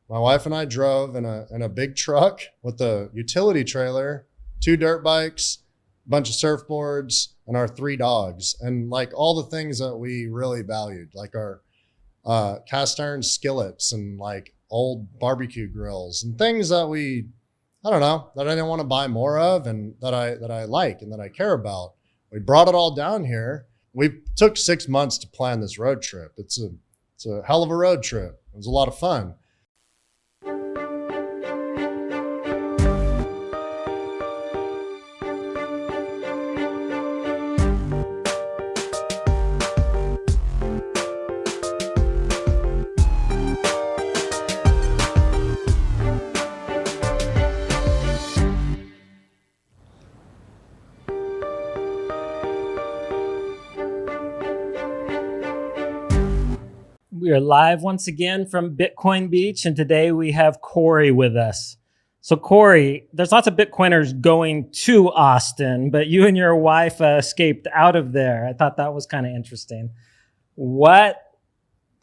My wife and I drove in a big truck with a utility trailer, 2 dirt bikes, a bunch of surfboards, and our 3 dogs. And like all the things that we really valued, like our cast iron skillets and like old barbecue grills and things that I don't know, that I didn't want to buy more of and that I like and that I care about. We brought it all down here. We took 6 months to plan this road trip. It's a hell of a road trip. It was a lot of fun. We are live once again from Bitcoin Beach, and today we have Cory with us. So Cory, there's lots of Bitcoiners going to Austin, but you and your wife escaped out of there. I thought that was kind of interesting. What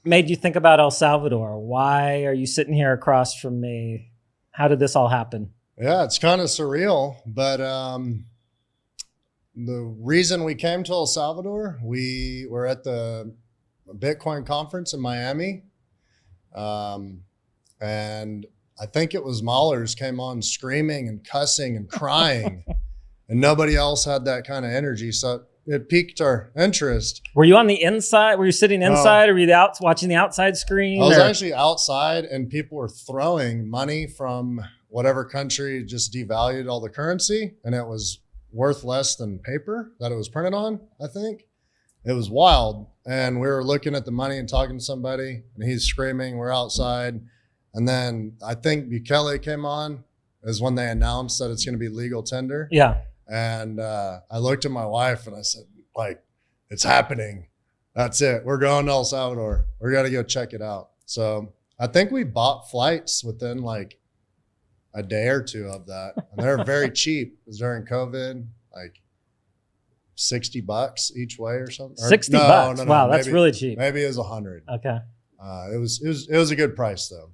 made you think about El Salvador? Why are you sitting here across from me? How did this all happen? Yeah, it's kind of surreal, but the reason we came to El Salvador, we were at the Bitcoin conference in Miami. And I think it was Mahlers came on screaming and cussing and crying and nobody else had that kind of energy. So it piqued our interest. Were you on the inside? Were you sitting inside or were you watching the outside screen? I was actually outside and people were throwing money from whatever country just devalued all the currency and it was worth less than paper that it was printed on, I think. It was wild. And we were looking at the money and talking to somebody and he's screaming, we're outside. And then I think Bukele came on is when they announced that it's going to be legal tender. Yeah. And I looked at my wife and I said, like, it's happening. That's it. We're going to El Salvador. We got to go check it out. So I think we bought flights within like a day or two of that. And they're very cheap. It was during COVID, like $60 each way or something. $60. No, wow, that's really cheap. Maybe it was 100. Okay. It was a good price though.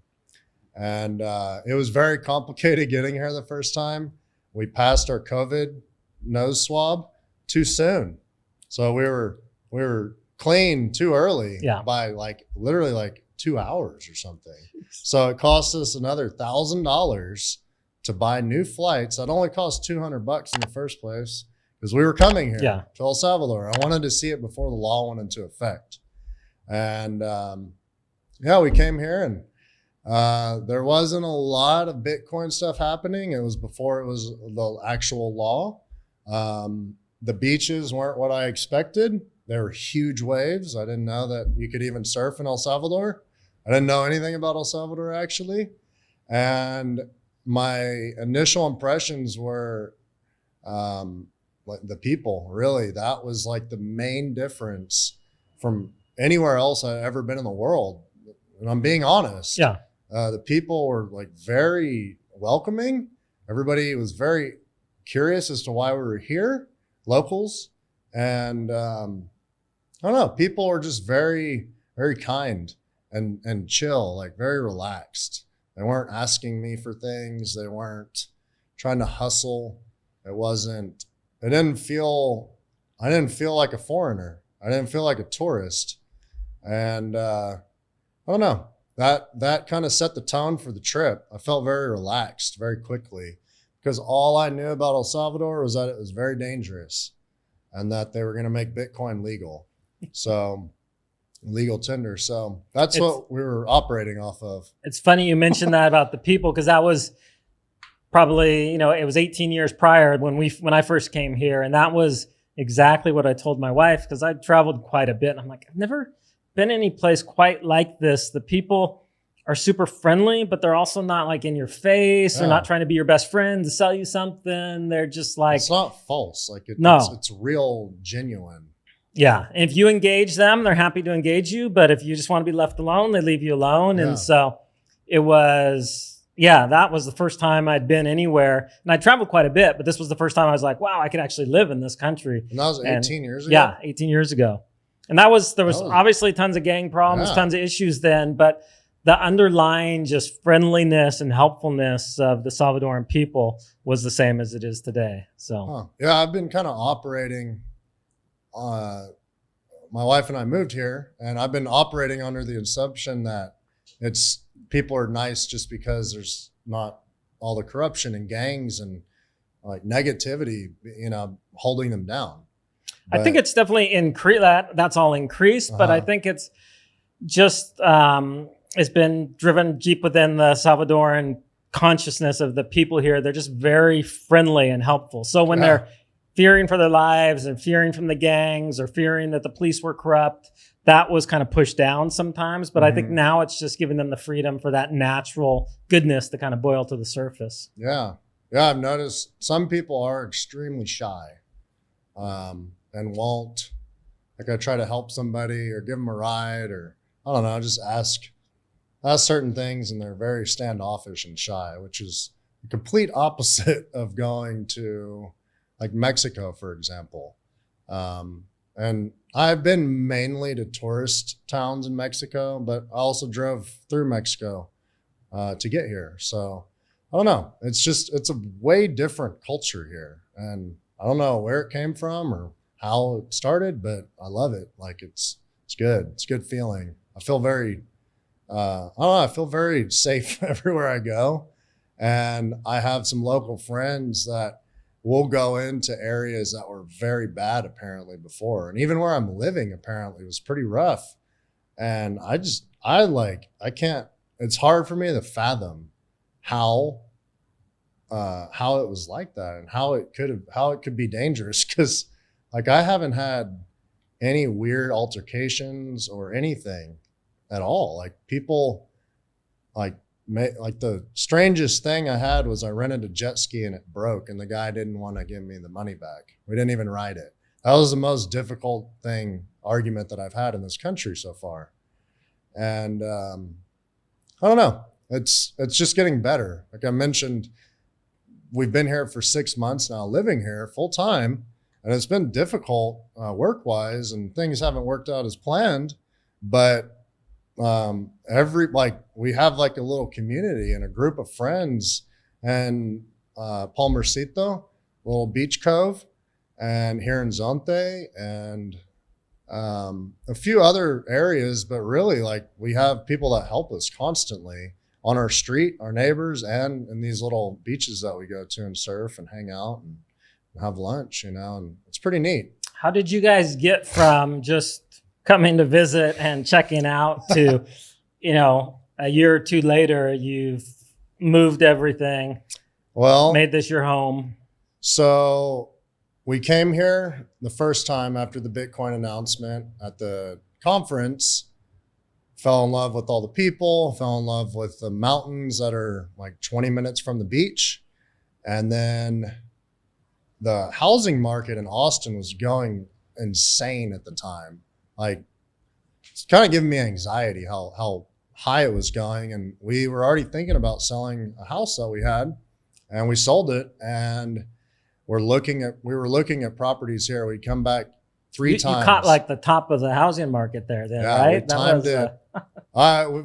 And it was very complicated getting here the first time. We passed our COVID nose swab too soon. So we were clean too early by like literally like 2 hours or something. So it cost us another $1,000 to buy new flights. That only cost $200 in the first place. Because we were coming here to El Salvador. I wanted to see it before the law went into effect. And we came here and there wasn't a lot of Bitcoin stuff happening. It was before it was the actual law. The beaches weren't what I expected. There were huge waves. I didn't know that you could even surf in El Salvador. I didn't know anything about El Salvador actually. And my initial impressions were, like the people, really, that was like the main difference from anywhere else I've ever been in the world. And I'm being honest. Yeah. The people were like very welcoming. Everybody was very curious as to why we were here, locals. And I don't know, people were just very, very kind and chill, like very relaxed. They weren't asking me for things. They weren't trying to hustle. I didn't feel like a foreigner. I didn't feel like a tourist. And I don't know, that kind of set the tone for the trip. I felt very relaxed very quickly because all I knew about El Salvador was that it was very dangerous and that they were going to make Bitcoin legal. So legal tender. So that's what we were operating off of. It's funny you mentioned that about the people because that was probably, it was 18 years prior when I first came here. And that was exactly what I told my wife because I traveled quite a bit. And I'm like, I've never been any place quite like this. The people are super friendly, but they're also not like in your face. They're not trying to be your best friend to sell you something. They're just like, it's not false. Like it's real, genuine. Yeah. And if you engage them, they're happy to engage you. But if you just want to be left alone, they leave you alone. Yeah. And so it was, that was the first time I'd been anywhere. And I traveled quite a bit, but this was the first time I was like, wow, I could actually live in this country. And that was 18 years ago? Yeah, 18 years ago. And there was obviously tons of gang problems, tons of issues then, but the underlying just friendliness and helpfulness of the Salvadoran people was the same as it is today. So, Yeah, I've been kind of operating. My wife and I moved here, and I've been operating under the assumption that people are nice just because there's not all the corruption and gangs and like negativity, holding them down. I think it's definitely increased. That's all increased, but I think it's just it's been driven deep within the Salvadoran consciousness of the people here. They're just very friendly and helpful. So when they're fearing for their lives and fearing from the gangs or fearing that the police were corrupt, that was kind of pushed down sometimes. But I think now it's just giving them the freedom for that natural goodness to kind of boil to the surface. Yeah. Yeah, I've noticed some people are extremely shy and won't, like I try to help somebody or give them a ride or, I don't know, just ask certain things, and they're very standoffish and shy, which is the complete opposite of going to like Mexico, for example. And I've been mainly to tourist towns in Mexico, but I also drove through Mexico to get here. So I don't know. It's a way different culture here. And I don't know where it came from or how it started, but I love it. Like it's good. It's a good feeling. I feel very, I feel very safe everywhere I go. And I have some local friends that will go into areas that were very bad apparently before. And even where I'm living apparently was pretty rough. And I can't, it's hard for me to fathom how it was like that and how it could be dangerous. Cause like I haven't had any weird altercations or anything at all. Like people like the strangest thing I had was I rented a jet ski and it broke and the guy didn't want to give me the money back. We didn't even ride it. That was the most difficult argument that I've had in this country so far. And I don't know. It's just getting better. Like I mentioned, we've been here for 6 months now, living here full time, and it's been difficult work-wise, and things haven't worked out as planned. But we have like a little community and a group of friends, and Palmercito, little beach cove, and here in Zonte, and a few other areas. But really, like we have people that help us constantly on our street, our neighbors, and in these little beaches that we go to and surf and hang out and have lunch, and it's pretty neat. How did you guys get from just coming to visit and checking out to, a year or two later, you've moved everything, made this your home? So we came here the first time after the Bitcoin announcement at the conference, fell in love with all the people, fell in love with the mountains that are like 20 minutes from the beach. And then the housing market in Austin was going insane at the time. Like it's kind of giving me anxiety how high it was going. And we were already thinking about selling a house that we had, and we sold it. And we were looking at properties here. We'd come back three times. You caught like the top of the housing market there, right? We timed it.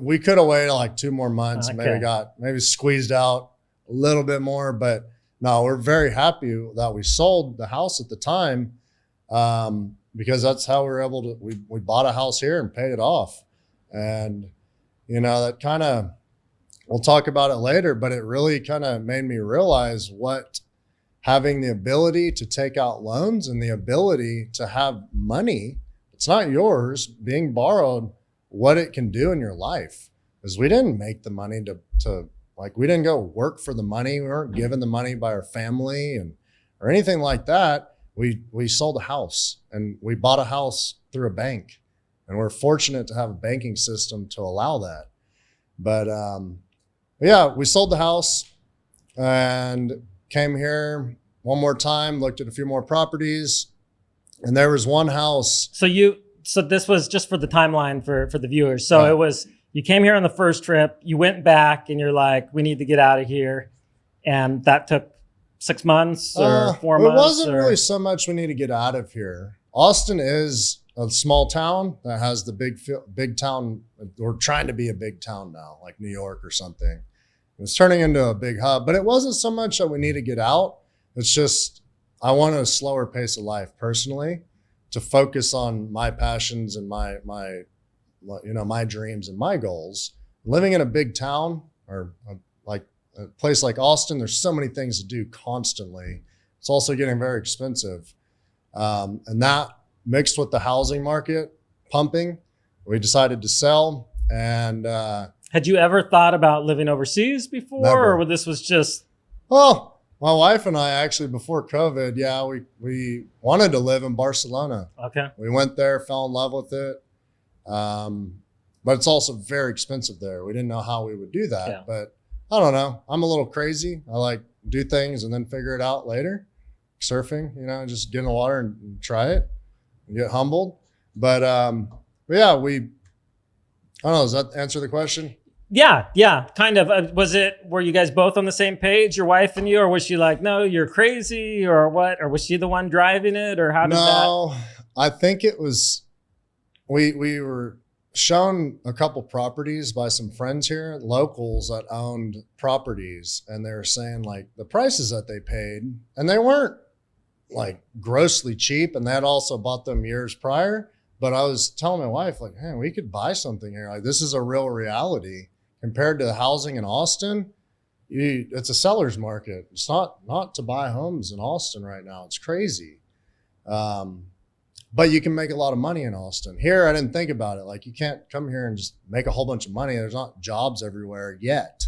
We could have waited like 2 more months. Okay. Maybe squeezed out a little bit more, but no, we're very happy that we sold the house at the time, because that's how we were able to, we bought a house here and paid it off. And, that kind of, we'll talk about it later, but it really kind of made me realize what having the ability to take out loans and the ability to have money, it's not yours, being borrowed, what it can do in your life. Because we didn't make the money to we didn't go work for the money. We weren't given the money by our family or anything like that. We sold a house, and we bought a house through a bank, and we're fortunate to have a banking system to allow that. But yeah, we sold the house and came here one more time, looked at a few more properties, and there was one house. So this was just for the timeline for the viewers. So It was, you came here on the first trip, you went back and you're like, we need to get out of here. And that took 6 months or 4 months? It wasn't really so much we need to get out of here. Austin is a small town that has the big town. We're trying to be a big town now, like New York or something. It's turning into a big hub, but it wasn't so much that we need to get out. It's just, I want a slower pace of life personally to focus on my passions and my dreams and my goals. Living in a big town or like a place like Austin, there's so many things to do constantly. It's also getting very expensive. And that mixed with the housing market pumping, we decided to sell. And had you ever thought about living overseas before, never. or this was just? Well, my wife and I actually before COVID, we wanted to live in Barcelona. Okay. We went there, fell in love with it. But it's also very expensive there. We didn't know how we would do that, Yeah. but I don't know. I'm a little crazy. I like do things and then figure it out later. Surfing, just get in the water and try it and get humbled. But yeah, I don't know. Does that answer the question? Yeah, kind of. Were you guys both on the same page, your wife and you, or was she like, no, you're crazy, or what? Or was she the one driving it, or how did that? No, I think it was, we were shown a couple properties by some friends here, locals that owned properties, and they were saying like the prices that they paid, and they weren't like grossly cheap, and they had also bought them years prior. But I was telling my wife, like, hey, we could buy something here. Like, this is a real reality compared to the housing in Austin. It's a seller's market. It's not to buy homes in Austin right now. It's crazy. But you can make a lot of money in Austin. Here, I didn't think about it. Like, you can't come here and just make a whole bunch of money. There's not jobs everywhere yet.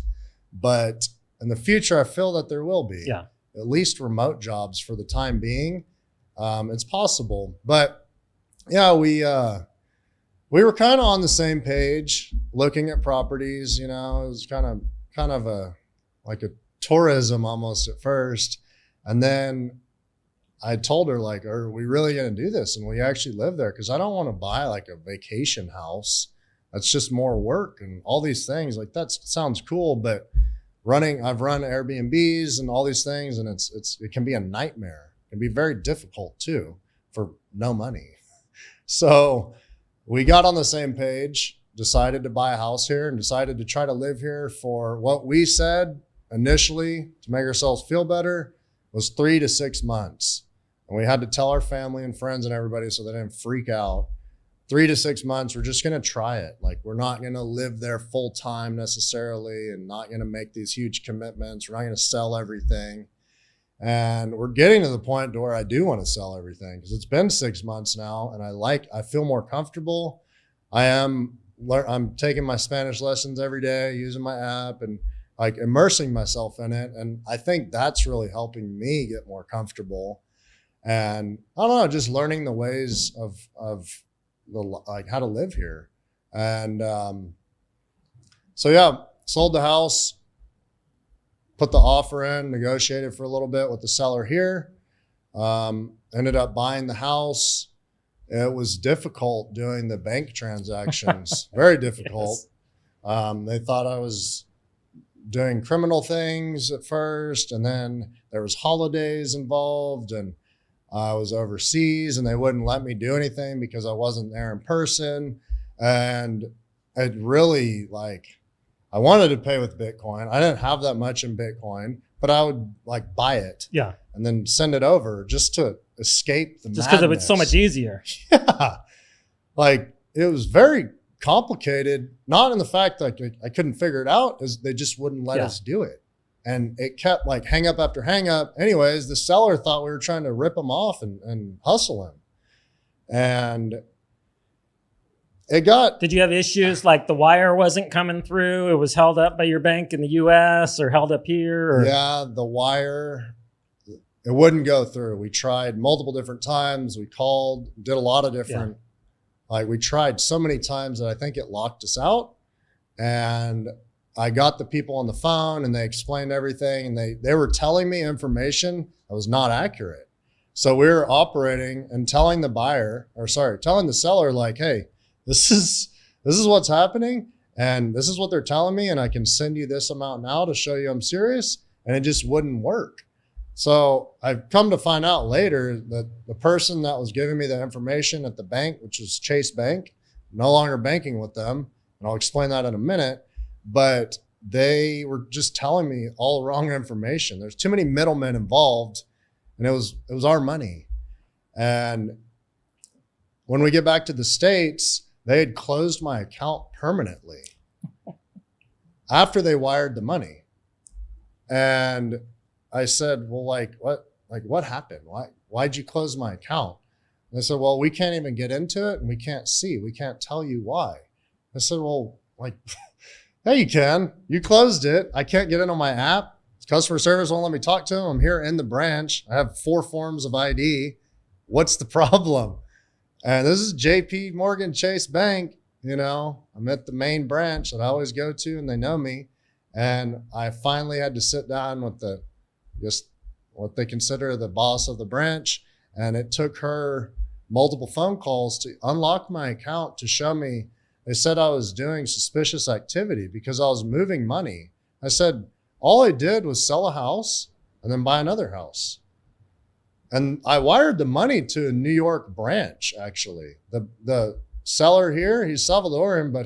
But in the future, I feel that there will be. Yeah. At least remote jobs for the time being. It's possible. But yeah, we were kind of on the same page looking at properties. It was kind of a tourism almost at first. And then I told her, like, are we really going to do this? And we actually live there, because I don't want to buy like a vacation house. That's just more work and all these things. Like, that sounds cool, but I've run Airbnbs and all these things, and it can be a nightmare. It can be very difficult too for no money. So we got on the same page, decided to buy a house here, and decided to try to live here for what we said initially to make ourselves feel better was 3 to 6 months. And we had to tell our family and friends and everybody so they didn't freak out. 3 to 6 months, we're just going to try it. Like, we're not going to live there full time necessarily, and not going to make these huge commitments. We're not going to sell everything. And we're getting to the point to where I do want to sell everything, because it's been 6 months now, and I feel more comfortable. I'm taking my Spanish lessons every day, using my app and like immersing myself in it. And I think that's really helping me get more comfortable. And I don't know, just learning the ways of how to live here. And so yeah, sold the house, put the offer in, negotiated for a little bit with the seller here, ended up buying the house. It was difficult doing the bank transactions, very difficult. Yes. They thought I was doing criminal things at first, and then there was holidays involved, and I was overseas, and they wouldn't let me do anything because I wasn't there in person. And it really, I wanted to pay with Bitcoin. I didn't have that much in Bitcoin, but I would buy it, yeah, and then send it over just to escape the just because it was so much easier. Yeah, it was very complicated. Not in the fact that I couldn't figure it out, is they just wouldn't let us do it, and it kept hang up after hang up. Anyways, the seller thought we were trying to rip him off and hustle him, and Did you have issues like the wire wasn't coming through? It was held up by your bank in the U.S. or held up here? Or? Yeah, the wire, it wouldn't go through. We tried multiple different times. We called, did a lot of different, we tried so many times that I think it locked us out. And I got the people on the phone, and they explained everything, and they were telling me information that was not accurate. So we were operating and telling the seller, hey, this is what's happening, and this is what they're telling me, and I can send you this amount now to show you I'm serious. And it just wouldn't work. So I've come to find out later that the person that was giving me the information at the bank, which is Chase Bank, no longer banking with them. And I'll explain that in a minute. But they were just telling me all wrong information. There's too many middlemen involved, and it was our money. And when we get back to the States, they had closed my account permanently after they wired the money. And I said, well, what happened? Why'd you close my account? And they said, well, we can't even get into it and we can't see. We can't tell you why. I said, well, yeah, you can. You closed it. I can't get in on my app. Customer service won't let me talk to them. I'm here in the branch. I have 4 forms of ID. What's the problem? And this is JP Morgan Chase Bank. I'm at the main branch that I always go to and they know me. And I finally had to sit down with just what they consider the boss of the branch. And it took her multiple phone calls to unlock my account to show me. They said I was doing suspicious activity because I was moving money. I said, all I did was sell a house and then buy another house. And I wired the money to a New York branch, actually. The seller here, he's Salvadoran, but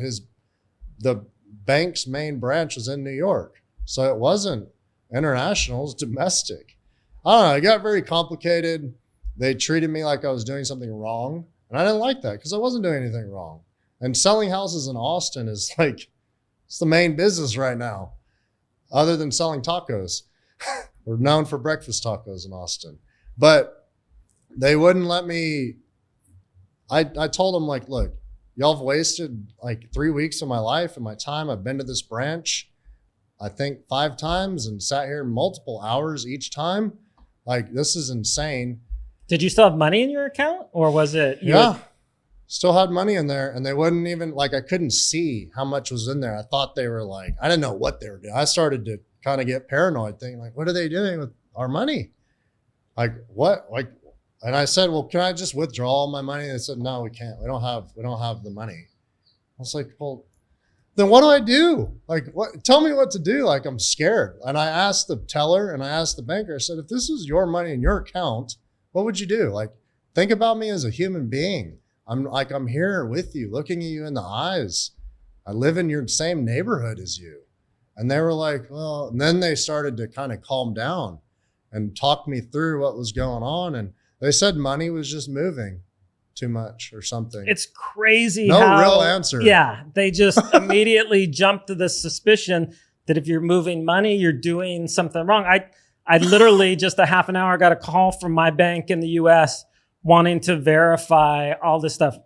the bank's main branch was in New York. So it wasn't international, it was domestic. I don't know, it got very complicated. They treated me like I was doing something wrong. And I didn't like that because I wasn't doing anything wrong. And selling houses in Austin is it's the main business right now, other than selling tacos. We're known for breakfast tacos in Austin. But they wouldn't let me. I told them, look, y'all have wasted 3 weeks of my life and my time. I've been to this branch, I think 5 times and sat here multiple hours each time. This is insane. Did you still have money in your account or was it? Still had money in there, and they wouldn't even I couldn't see how much was in there. I thought they were I didn't know what they were doing. I started to kind of get paranoid, thinking what are they doing with our money? What? And I said, well, can I just withdraw all my money? And they said, no, we can't. We don't have the money. I was like, well, then what do I do? What? Tell me what to do. I'm scared. And I asked the teller and I asked the banker, I said, if this is your money in your account, what would you do? Think about me as a human being. I'm here with you, looking at you in the eyes. I live in your same neighborhood as you. And they were like, well, and then they started to kind of calm down and talk me through what was going on. And they said money was just moving too much or something. It's crazy. No real answer. Yeah. They just immediately jumped to the suspicion that if you're moving money, you're doing something wrong. I literally just a half an hour got a call from my bank in the US wanting to verify all this stuff.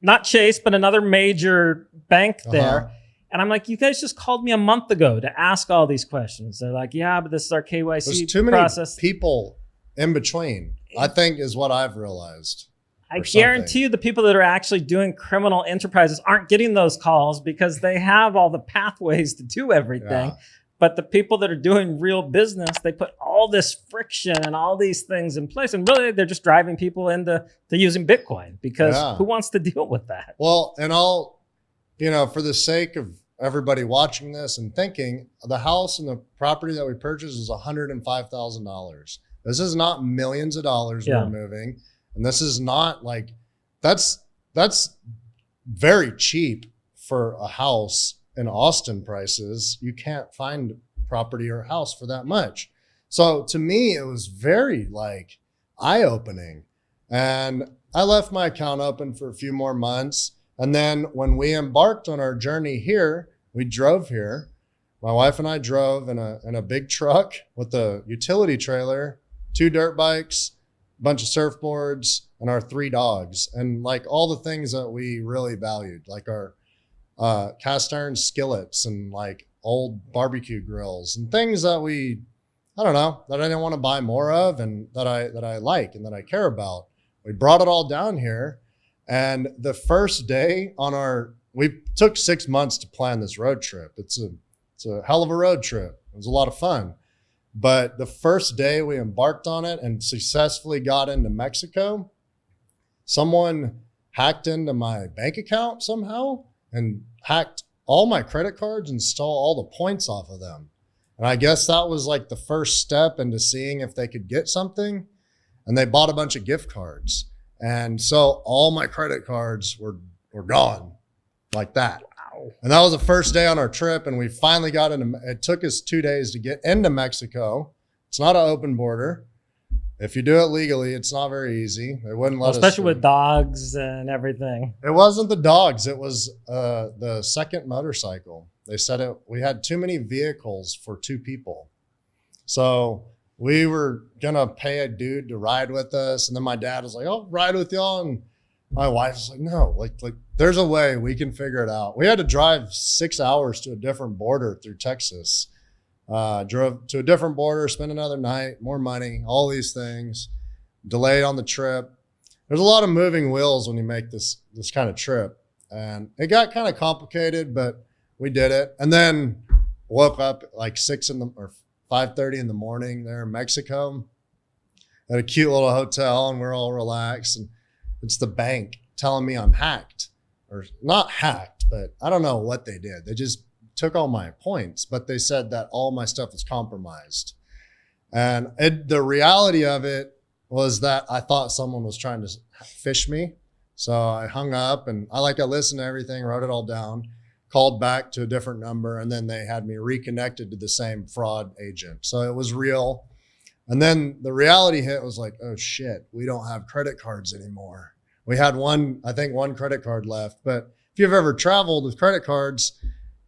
Not Chase, but another major bank there. And I'm like, you guys just called me a month ago to ask all these questions. They're like, yeah, but this is our KYC There's too many people in between, I think, is what I've realized. I guarantee you the people that are actually doing criminal enterprises aren't getting those calls because they have all the pathways to do everything. Yeah. But the people that are doing real business, they put all this friction and all these things in place. And really, they're just driving people into using Bitcoin because who wants to deal with that? Well, and for the sake of everybody watching this and thinking, the house and the property that we purchased is $105,000. This is not millions of dollars we're moving. And this is not that's very cheap for a house in Austin prices. You can't find property or a house for that much. So to me, it was very eye-opening. And I left my account open for a few more months. And then when we embarked on our journey here, we drove here. My wife and I drove in a big truck with a utility trailer, 2 dirt bikes, a bunch of surfboards, and our 3 dogs. And all the things that we really valued, our cast iron skillets and old barbecue grills and things that I didn't want to buy more of and that I like and that I care about. We brought it all down here. And the first day we took 6 months to plan this road trip. It's a hell of a road trip. It was a lot of fun. But the first day we embarked on it and successfully got into Mexico, someone hacked into my bank account somehow and hacked all my credit cards and stole all the points off of them. And I guess that was like the first step into seeing if they could get something. And they bought a bunch of gift cards. And so all my credit cards were gone like that. Wow. And that was the first day on our trip. And we finally got into, it took us 2 days to get into Mexico. It's not an open border. If you do it legally, it's not very easy. They wouldn't let us. Especially with dogs and everything. It wasn't the dogs. It was the second motorcycle. They said we had too many vehicles for 2 people. So we were going to pay a dude to ride with us. And then my dad was like, I'll ride with y'all. And my wife was like, no, like there's a way we can figure it out. We had to drive 6 hours to a different border through Texas. Drove to a different border, spent another night, more money, all these things, delayed on the trip. There's a lot of moving wheels when you make this kind of trip. And it got kind of complicated, but we did it. And then woke up like 5:30 in the morning there in Mexico at a cute little hotel, and we're all relaxed. And it's the bank telling me I'm hacked, or not hacked, but I don't know what they did. They just took all my points, but they said that all my stuff was compromised. And the reality of it was that I thought someone was trying to fish me. So I hung up, and I listened to everything, wrote it all down, called back to a different number, and then they had me reconnected to the same fraud agent. So it was real. And then the reality hit was like, oh shit, we don't have credit cards anymore. We had one credit card left. But if you've ever traveled with credit cards,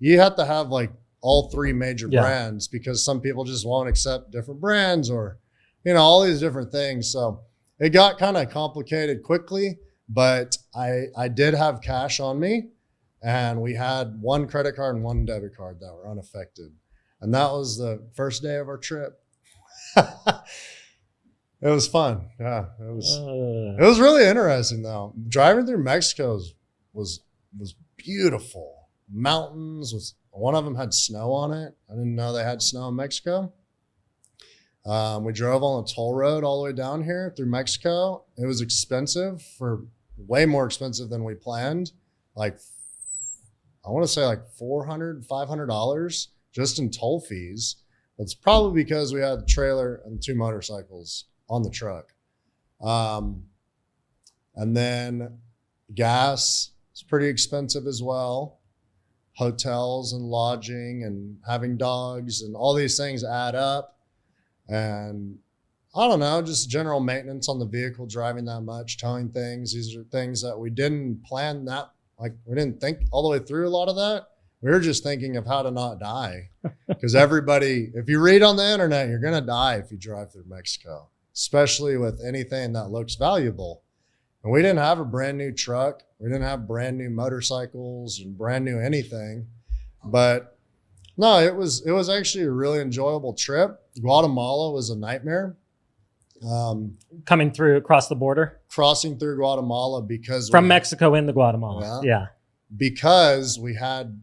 you have to have like all 3 major brands, because some people just won't accept different brands, or, all these different things. So it got kind of complicated quickly, but I did have cash on me, and we had 1 credit card and 1 debit card that were unaffected. And that was the first day of our trip. It was fun. Yeah, it was really interesting though. Driving through Mexico was beautiful. Mountains, one of them had snow on it. I didn't know they had snow in Mexico. We drove on a toll road all the way down here through Mexico. It was expensive, way more expensive than we planned. Like, I want to say like $400, $500 just in toll fees. It's probably because we had the trailer and 2 motorcycles on the truck. And then gas is pretty expensive as well. Hotels and lodging and having dogs and all these things add up. And I don't know, just general maintenance on the vehicle, driving that much, towing things. These are things that we didn't plan that, like we didn't think all the way through a lot of that. We were just thinking of how to not die. Because everybody, if you read on the internet, you're going to die if you drive through Mexico, especially with anything that looks valuable. And we didn't have a brand new truck. We didn't have brand new motorcycles and brand new anything. But no, it was actually a really enjoyable trip. Guatemala was a nightmare. Coming through across the border? Crossing through Guatemala because from Mexico into Guatemala. Yeah. Because we had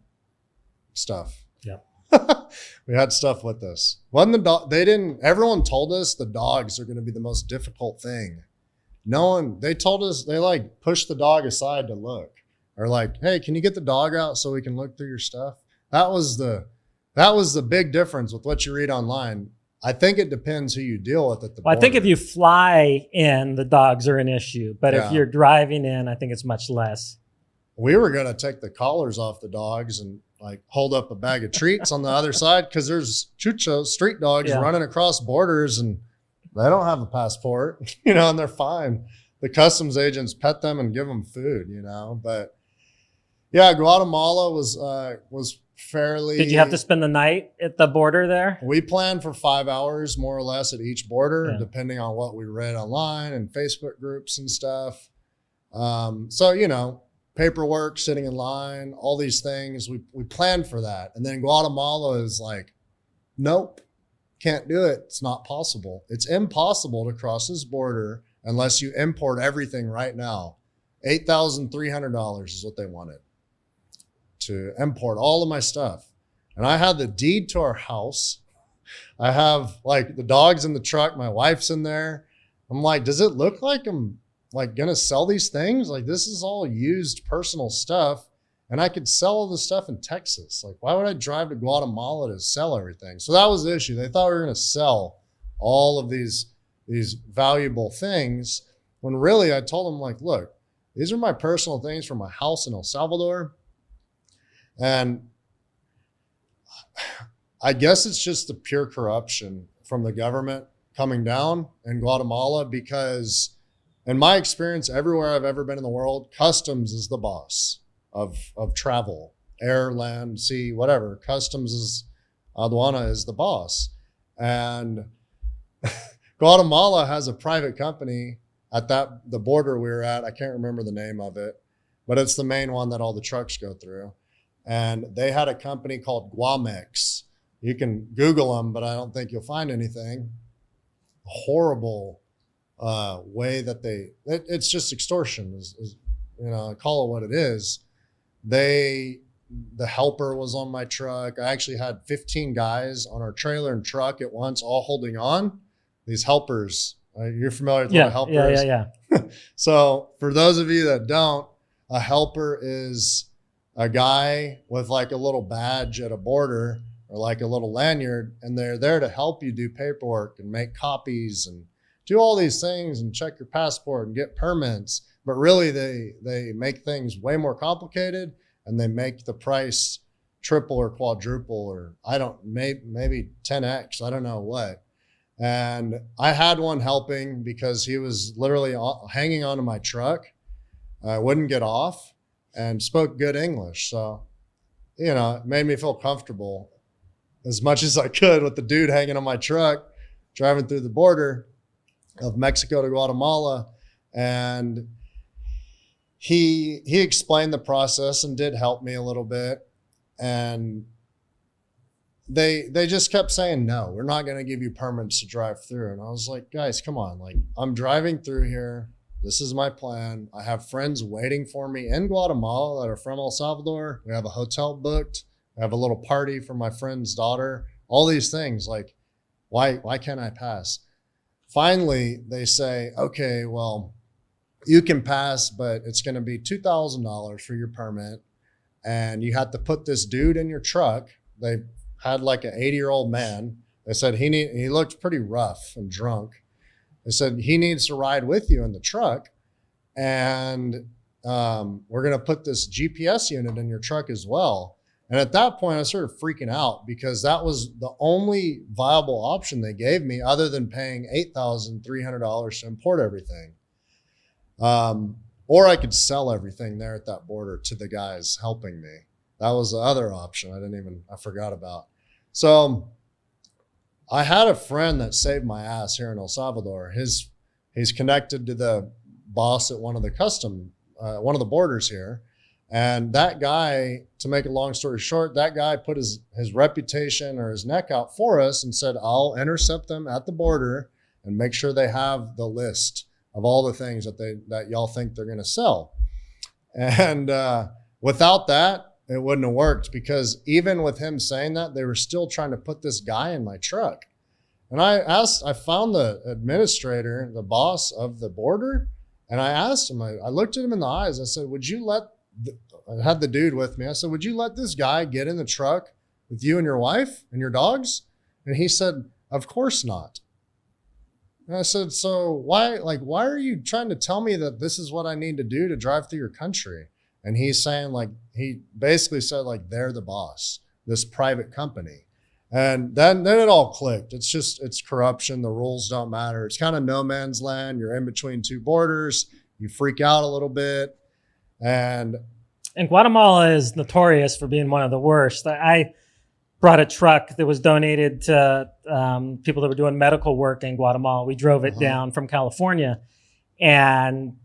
stuff. Yeah. We had stuff with us. Everyone told us the dogs are going to be the most difficult thing. They told us, they like pushed the dog aside to look, or like, hey, can you get the dog out so we can look through your stuff? That was the big difference with what you read online. I think it depends who you deal with at the border. I think if you fly in, the dogs are an issue, but if you're driving in, I think it's much less. We were going to take the collars off the dogs and like hold up a bag of treats on the other side, because there's chuchos, street dogs running across borders, and they don't have a passport, and they're fine. The customs agents pet them and give them food, but yeah, Guatemala was fairly. Did you have to spend the night at the border there? We planned for 5 hours more or less at each border, depending on what we read online and Facebook groups and stuff. So, paperwork, sitting in line, all these things, we planned for that. And then Guatemala is like, nope. Can't do it. It's not possible. It's impossible to cross this border unless you import everything right now. $8,300 is what they wanted to import all of my stuff. And I had the deed to our house. I have like the dogs in the truck. My wife's in there. I'm like, does it look like I'm like going to sell these things? Like, this is all used personal stuff. And I could sell all this stuff in Texas. Like, why would I drive to Guatemala to sell everything? So that was the issue. They thought we were going to sell all of these valuable things, when really I told them, like, look, these are my personal things from my house in El Salvador. And I guess it's just the pure corruption from the government coming down in Guatemala, because in my experience, everywhere I've ever been in the world, customs is the boss of travel, air, land, sea, whatever. Customs is, aduana is the boss. And Guatemala has a private company at the border we were at. I can't remember the name of it, but it's the main one that all the trucks go through. And they had a company called Guamex. You can Google them, but I don't think you'll find anything. Horrible way that it's just extortion, is call it what it is. The helper was on my truck. I actually had 15 guys on our trailer and truck at once, all holding on. These helpers, you're familiar with what a helper is? Yeah. So for those of you that don't, a helper is a guy with like a little badge at a border or like a little lanyard, and they're there to help you do paperwork and make copies and do all these things and check your passport and get permits. But really they make things way more complicated, and they make the price triple or quadruple, or maybe 10x, I don't know what. And I had one helping because he was literally hanging onto my truck, wouldn't get off, and spoke good English. So, it made me feel comfortable as much as I could with the dude hanging on my truck, driving through the border of Mexico to Guatemala. And he explained the process and did help me a little bit. And they just kept saying, no, we're not going to give you permits to drive through. And I was like, guys, come on. Like, I'm driving through here. This is my plan. I have friends waiting for me in Guatemala that are from El Salvador. We have a hotel booked. I have a little party for my friend's daughter. All these things. Like, why can't I pass? Finally, they say, okay, well, you can pass, but it's going to be $2,000 for your permit. And you have to put this dude in your truck. They had like an 80-year-old man. They said he looked pretty rough and drunk. They said he needs to ride with you in the truck. And we're going to put this GPS unit in your truck as well. And at that point, I started freaking out, because that was the only viable option they gave me, other than paying $8,300 to import everything. Or I could sell everything there at that border to the guys helping me. That was the other option I forgot about. So I had a friend that saved my ass here in El Salvador. He's connected to the boss at one of the borders here. And that guy, to make a long story short, that guy put his reputation or his neck out for us and said, I'll intercept them at the border and make sure they have the list of all the things that y'all think they're going to sell. And without that, it wouldn't have worked, because even with him saying that, they were still trying to put this guy in my truck. And I found the administrator, the boss of the border, and I asked him, I looked at him in the eyes. I said, I had the dude with me. I said, would you let this guy get in the truck with you and your wife and your dogs? And he said, of course not. And I said, so why are you trying to tell me that this is what I need to do to drive through your country? And he's saying, like, he basically said, like, they're the boss, this private company. And then it all clicked. It's corruption. The rules don't matter. It's kind of no man's land. You're in between two borders. You freak out a little bit. And Guatemala is notorious for being one of the worst. I brought a truck that was donated to people that were doing medical work in Guatemala. We drove it down from California, and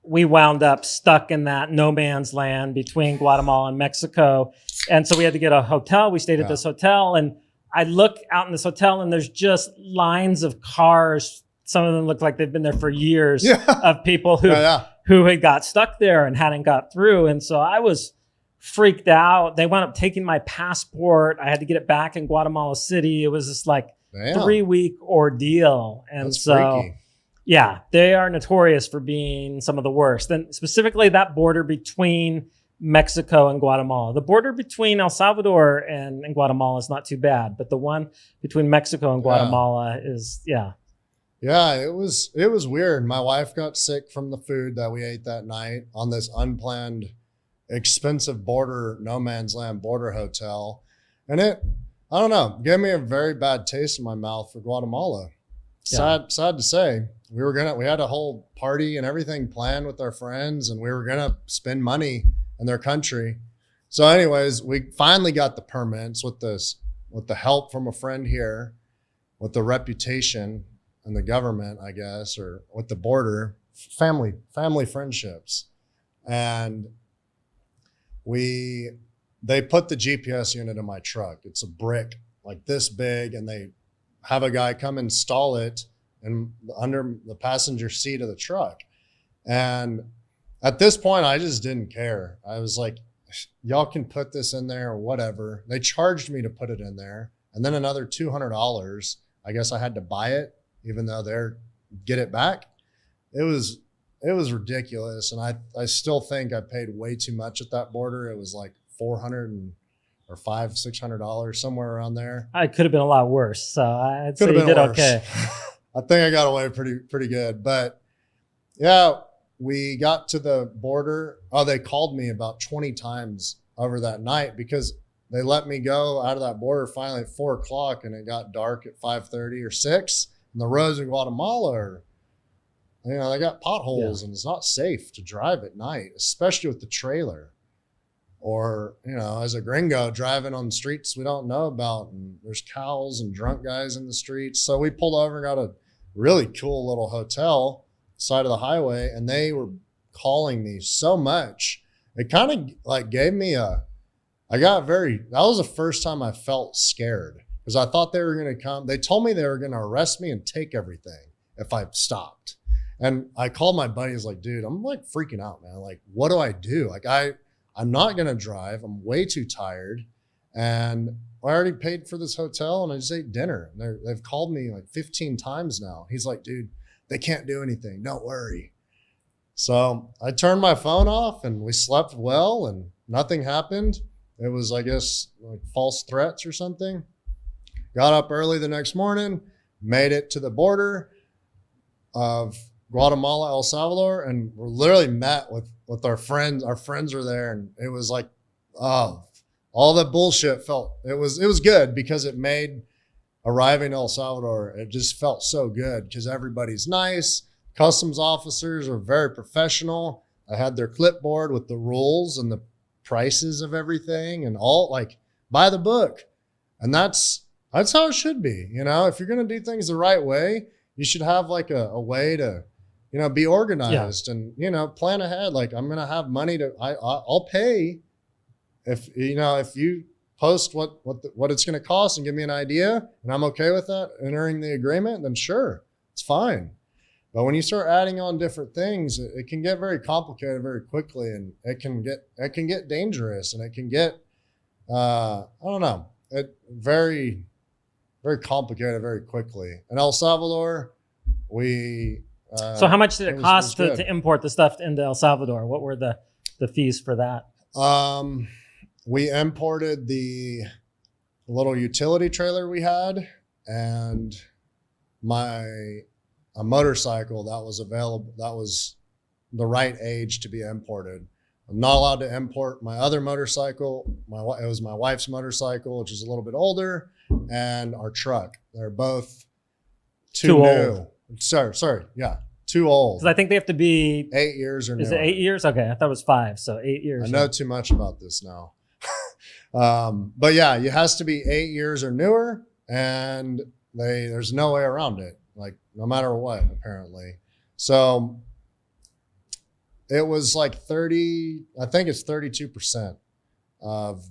we wound up stuck in that no man's land between Guatemala and Mexico. And so we had to get a hotel. We stayed at this hotel, and I look out in this hotel, and there's just lines of cars. Some of them look like they've been there for years, of people who had got stuck there and hadn't got through. And so I was freaked out. They wound up taking my passport. I had to get it back in Guatemala City. It was this like 3-week ordeal. And that's so freaky. Yeah, they are notorious for being some of the worst. And specifically that border between Mexico and Guatemala. The border between El Salvador and Guatemala is not too bad, but the one between Mexico and Guatemala is, Yeah, it was weird. My wife got sick from the food that we ate that night on this unplanned, expensive border, no man's land border hotel. And I don't know, gave me a very bad taste in my mouth for Guatemala. Sad to say. We had a whole party and everything planned with our friends, and we were gonna spend money in their country. So anyways, we finally got the permits with the help from a friend here, with the reputation and the government, I guess, or with the border, family friendships. And they put the GPS unit in my truck. It's a brick like this big, and they have a guy come install it and under the passenger seat of the truck. And at this point, I just didn't care. I was like, y'all can put this in there or whatever. They charged me to put it in there. And then another $200. I guess I had to buy it, even though they're get it back. It was ridiculous. And I still think I paid way too much at that border. It was like $400 or $600, somewhere around there. It could have been a lot worse. So I'd say you did worse. Okay. I think I got away pretty good. But yeah, we got to the border. Oh, they called me about 20 times over that night because they let me go out of that border finally at 4 o'clock, and it got dark at 5:30 or 6. And the roads in Guatemala are, they got potholes, and it's not safe to drive at night, especially with the trailer. Or, as a gringo driving on streets we don't know about, and there's cows and drunk guys in the streets. So we pulled over and got a really cool little hotel side of the highway, and they were calling me so much. It kind of like gave me that was the first time I felt scared, because I thought they were going to come. They told me they were going to arrest me and take everything if I stopped. And I called my buddy. I was like, dude, I'm like freaking out, man. Like, what do I do? Like, I'm not going to drive. I'm way too tired. And I already paid for this hotel, and I just ate dinner. And they've called me like 15 times now. He's like, dude, they can't do anything. Don't worry. So I turned my phone off, and we slept well, and nothing happened. It was, I guess, like false threats or something. Got up early the next morning, made it to the border of Guatemala, El Salvador, and we literally met with our friends. Our friends were there, and it was like, all the bullshit it was good, because it made arriving in El Salvador, it just felt so good because everybody's nice. Customs officers are very professional. I had their clipboard with the rules and the prices of everything, and all like by the book. And that's how it should be. If you're going to do things the right way, you should have like a way to, be organized and, plan ahead. Like, I'm going to have money I'll pay if you post what it's going to cost and give me an idea, and I'm okay with that, entering the agreement, then sure, it's fine. But when you start adding on different things, it can get very complicated very quickly, and it can get dangerous, and it can get, I don't know, very, very complicated very quickly. In El Salvador, so how much did it cost to import the stuff into El Salvador? What were the fees for that? We imported the little utility trailer we had, and a motorcycle that was available, that was the right age to be imported. I'm not allowed to import my other motorcycle. It was my wife's motorcycle, which is a little bit older, and our truck. They're both too new. Old. Sorry. Yeah. Too old. Because I think they have to be 8 years or newer. Is it 8 years? Okay. I thought it was 5. So 8 years. I know too much about this now. But yeah, it has to be 8 years or newer, and there's no way around it. Like, no matter what, apparently. So it was like I think it's 32% of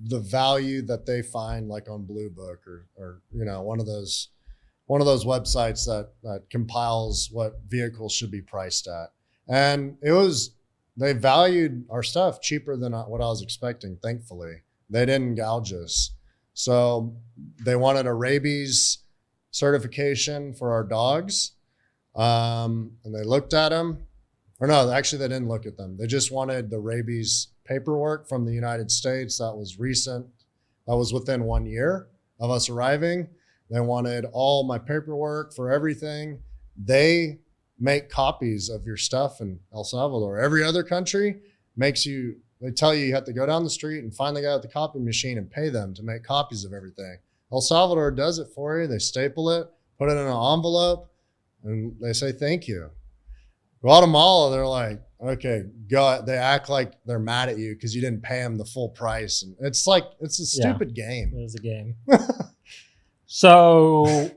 the value that they find, like on Blue Book or one of those websites that compiles what vehicles should be priced at. And they valued our stuff cheaper than what I was expecting. Thankfully, they didn't gouge us. So they wanted a rabies certification for our dogs. And they looked at them, or no, actually they didn't look at them. They just wanted the rabies paperwork from the United States that was recent. That was within 1 year of us arriving. They wanted all my paperwork for everything. They make copies of your stuff in El Salvador. Every other country they tell you have to go down the street and find the guy at the copy machine and pay them to make copies of everything. El Salvador does it for you. They staple it, put it in an envelope, and they say thank you. Guatemala, they're like, okay, go. They act like they're mad at you because you didn't pay them the full price. And it's a stupid game. It is a game. So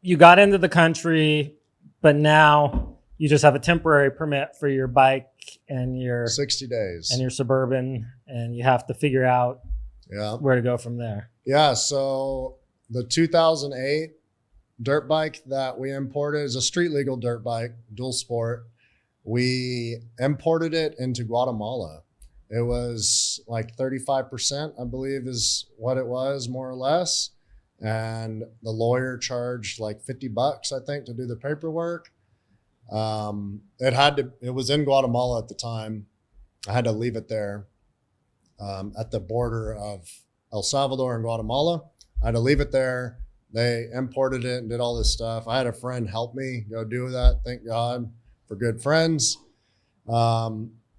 you got into the country, but now you just have a temporary permit for your bike and your 60 days and your Suburban, and you have to figure out where to go from there. Yeah. So the 2008 dirt bike that we imported is a street legal dirt bike, dual sport. We imported it into Guatemala. It was like 35%, I believe is what it was, more or less. And the lawyer charged like $50, I think, to do the paperwork. It was in Guatemala at the time. I had to leave it there at the border of El Salvador and Guatemala. I had to leave it there. They imported it and did all this stuff. I had a friend help me go do that. Thank God for good friends.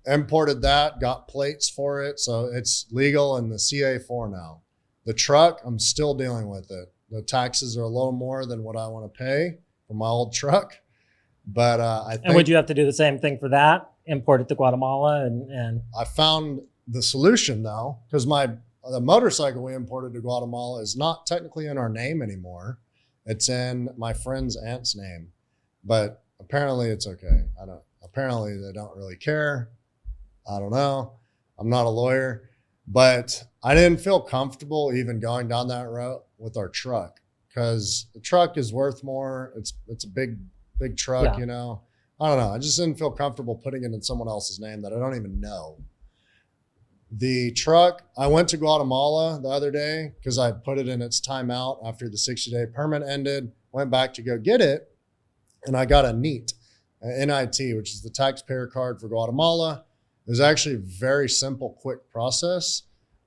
Imported that, got plates for it. So it's legal in the CA4 now. The truck, I'm still dealing with it. The taxes are a little more than what I want to pay for my old truck. But I think. And would you have to do the same thing for that? Import it to Guatemala and I found the solution though, because the motorcycle we imported to Guatemala is not technically in our name anymore. It's in my friend's aunt's name, but apparently it's okay. Apparently they don't really care. I don't know. I'm not a lawyer, but I didn't feel comfortable even going down that route with our truck because the truck is worth more. It's a big truck, I don't know. I just didn't feel comfortable putting it in someone else's name that I don't even know. The truck, I went to Guatemala the other day because I put it in its timeout after the 60-day permit ended, went back to go get it, and I got a NIT, NIT, which is the taxpayer card for Guatemala. It was actually a very simple, quick process.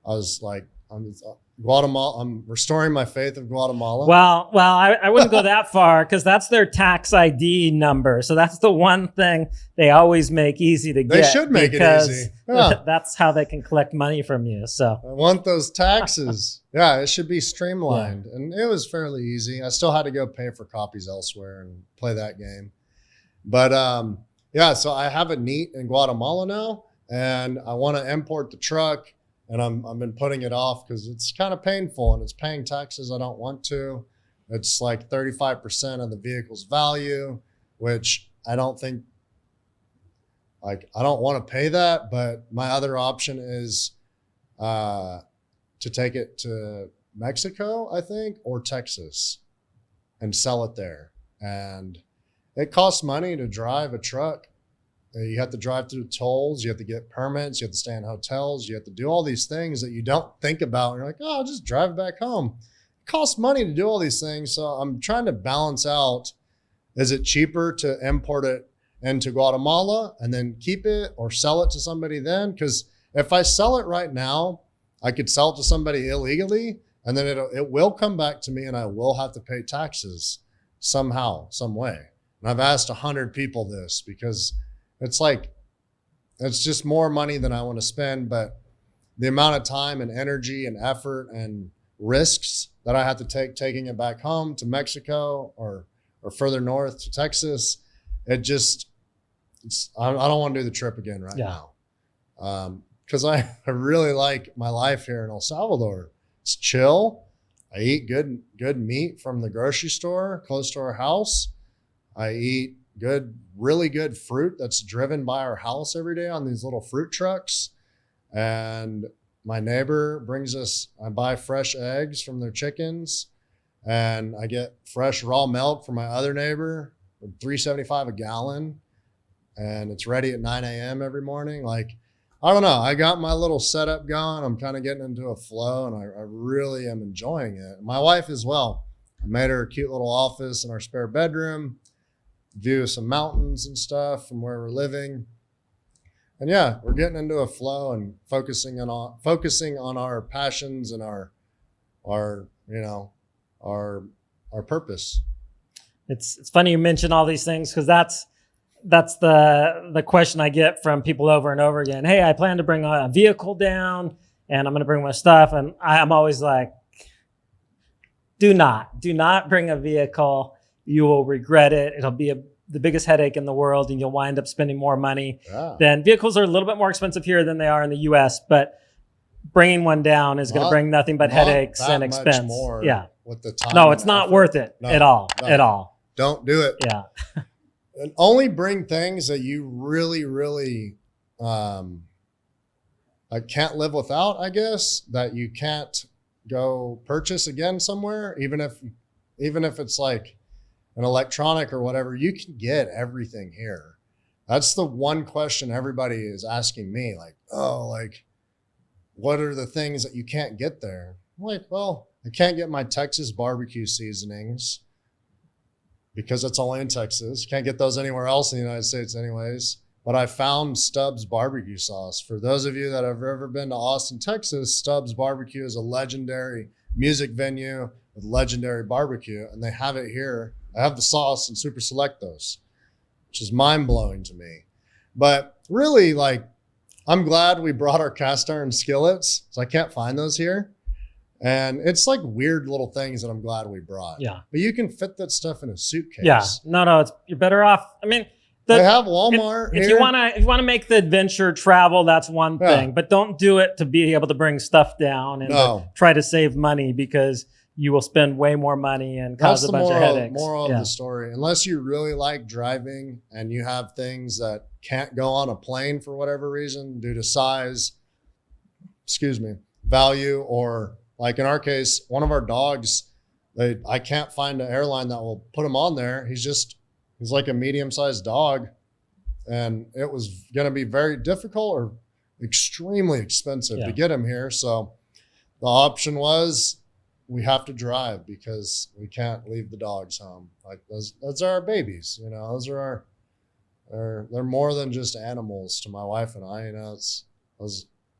I was like, I'm restoring my faith of Guatemala. Well, I wouldn't go that far because that's their tax ID number. So that's the one thing they always make easy to get. They should make it easy. Yeah. That's how they can collect money from you. So I want those taxes. Yeah, it should be streamlined. Yeah. And it was fairly easy. I still had to go pay for copies elsewhere and play that game. But so I have a NIT in Guatemala now, and I want to import the truck. And I've been putting it off because it's kind of painful and it's paying taxes I don't want to. It's like 35% of the vehicle's value, which I don't think, I don't want to pay that. But my other option is to take it to Mexico, I think, or Texas and sell it there. And it costs money to drive a truck. You have to drive through tolls. You have to get permits. You have to stay in hotels. You have to do all these things that you don't think about. You're like, oh, I'll just drive back home. It costs money to do all these things. So I'm trying to balance out, is it cheaper to import it into Guatemala and then keep it or sell it to somebody then? Because if I sell it right now, I could sell it to somebody illegally and then it will come back to me and I will have to pay taxes somehow, some way. And I've asked 100 people this because it's just more money than I want to spend, but the amount of time and energy and effort and risks that I have to take taking it back home to Mexico or further north to Texas, I don't want to do the trip again right now. Because I really like my life here in El Salvador. It's chill. I eat good meat from the grocery store close to our house. I eat really good fruit that's driven by our house every day on these little fruit trucks. And my neighbor I buy fresh eggs from their chickens, and I get fresh raw milk from my other neighbor for $3.75 a gallon. And it's ready at 9 a.m. every morning. I don't know. I got my little setup going. I'm kind of getting into a flow and I really am enjoying it. My wife as well. I made her a cute little office in our spare bedroom. View of some mountains and stuff from where we're living. And yeah, we're getting into a flow and focusing on our passions and our purpose. It's funny you mention all these things, because that's the question I get from people over and over again. Hey, I plan to bring a vehicle down and I'm going to bring my stuff. And I'm always like, do not bring a vehicle. You will regret it. It'll be the biggest headache in the world, and you'll wind up spending more money. Then vehicles are a little bit more expensive here than they are in the US, but bringing one down is going to bring nothing but headaches and expense. Yeah. With the time. No, it's not worth it at all. At all. Don't do it. Yeah. And only bring things that you really, really can't live without, I guess, that you can't go purchase again somewhere, even if it's like an electronic or whatever. You can get everything here. That's the one question everybody is asking me, like, oh, like, what are the things that you can't get there? I'm like, well, I can't get my Texas barbecue seasonings because it's only in Texas. Can't get those anywhere else in the United States anyways. But I found Stubbs barbecue sauce. For those of you that have ever been to Austin, Texas, Stubbs Barbecue is a legendary music venue with legendary barbecue, and they have it here. I have the sauce and Super Selectos, which is mind-blowing to me. But really, like, I'm glad we brought our cast iron skillets, so I can't find those here. And it's like weird little things that I'm glad we brought. Yeah. But you can fit that stuff in a suitcase. Yeah. No, you're better off. I mean, they have Walmart if you want to make the adventure travel, that's one thing, but don't do it to be able to bring stuff down and to try to save money, because you will spend way more money and cause a bunch of headaches. Moral of the story. Unless you really like driving and you have things that can't go on a plane for whatever reason due to size, value, or like in our case, one of our dogs, I can't find an airline that will put him on there. He's like a medium-sized dog, and it was going to be very difficult or extremely expensive to get him here. So the option was we have to drive because we can't leave the dogs home. Like those are our babies, those are they're more than just animals to my wife and I,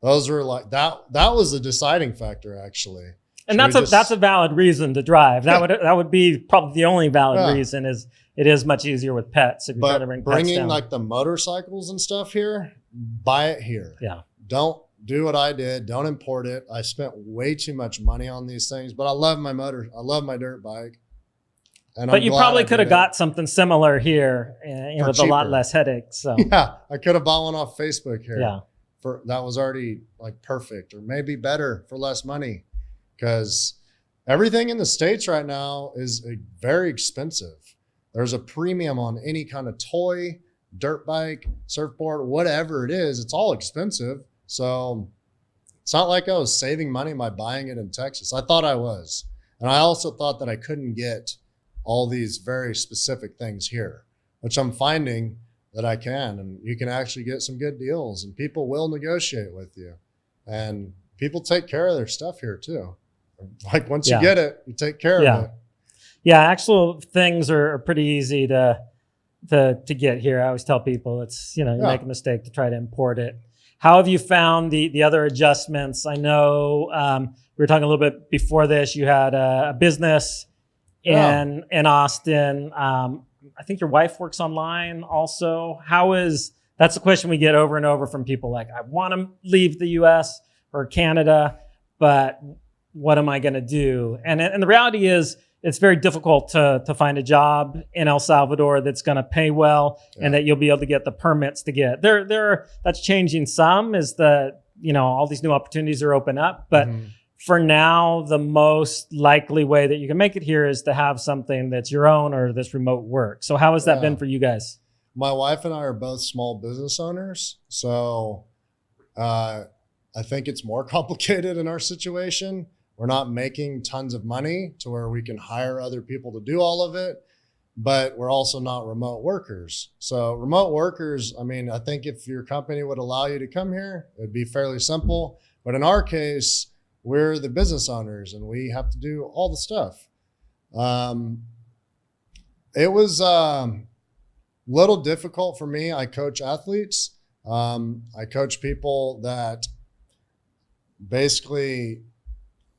those were like, that was the deciding factor, actually. And that's a valid reason to drive. That would be probably the only valid reason. Is it is much easier with pets if you're trying to bring pets down. Like the motorcycles and stuff here, buy it here. Yeah. Don't do what I did. Don't import it. I spent way too much money on these things, but I love my motor. I love my dirt bike. But you probably could have got something similar here with cheaper. A lot less headaches. So yeah, I could have bought one off Facebook here. Yeah. That was already like perfect, or maybe better for less money, because everything in the States right now is very expensive. There's a premium on any kind of toy, dirt bike, surfboard, whatever it is. It's all expensive. So it's not like I was saving money by buying it in Texas. I thought I was. And I also thought that I couldn't get all these very specific things here, which I'm finding that I can. And you can actually get some good deals, and people will negotiate with you. And people take care of their stuff here too. Like once you get it, you take care of it. Yeah, actual things are pretty easy to get here. I always tell people you make a mistake to try to import it. How have you found the other adjustments? I know we were talking a little bit before this. You had a business in Austin. I think your wife works online also. That's a question we get over and over from people. Like, I want to leave the US or Canada, but what am I going to do? And the reality is, it's very difficult to find a job in El Salvador that's going to pay well and that you'll be able to get the permits to get. That's changing some as all these new opportunities are open up. But for now, the most likely way that you can make it here is to have something that's your own or this remote work. So how has that been for you guys? My wife and I are both small business owners. So I think it's more complicated in our situation. We're not making tons of money to where we can hire other people to do all of it, but we're also not remote workers. So remote workers, I think if your company would allow you to come here, it'd be fairly simple. But in our case, we're the business owners and we have to do all the stuff. It was a little difficult for me. I coach athletes, I coach people that basically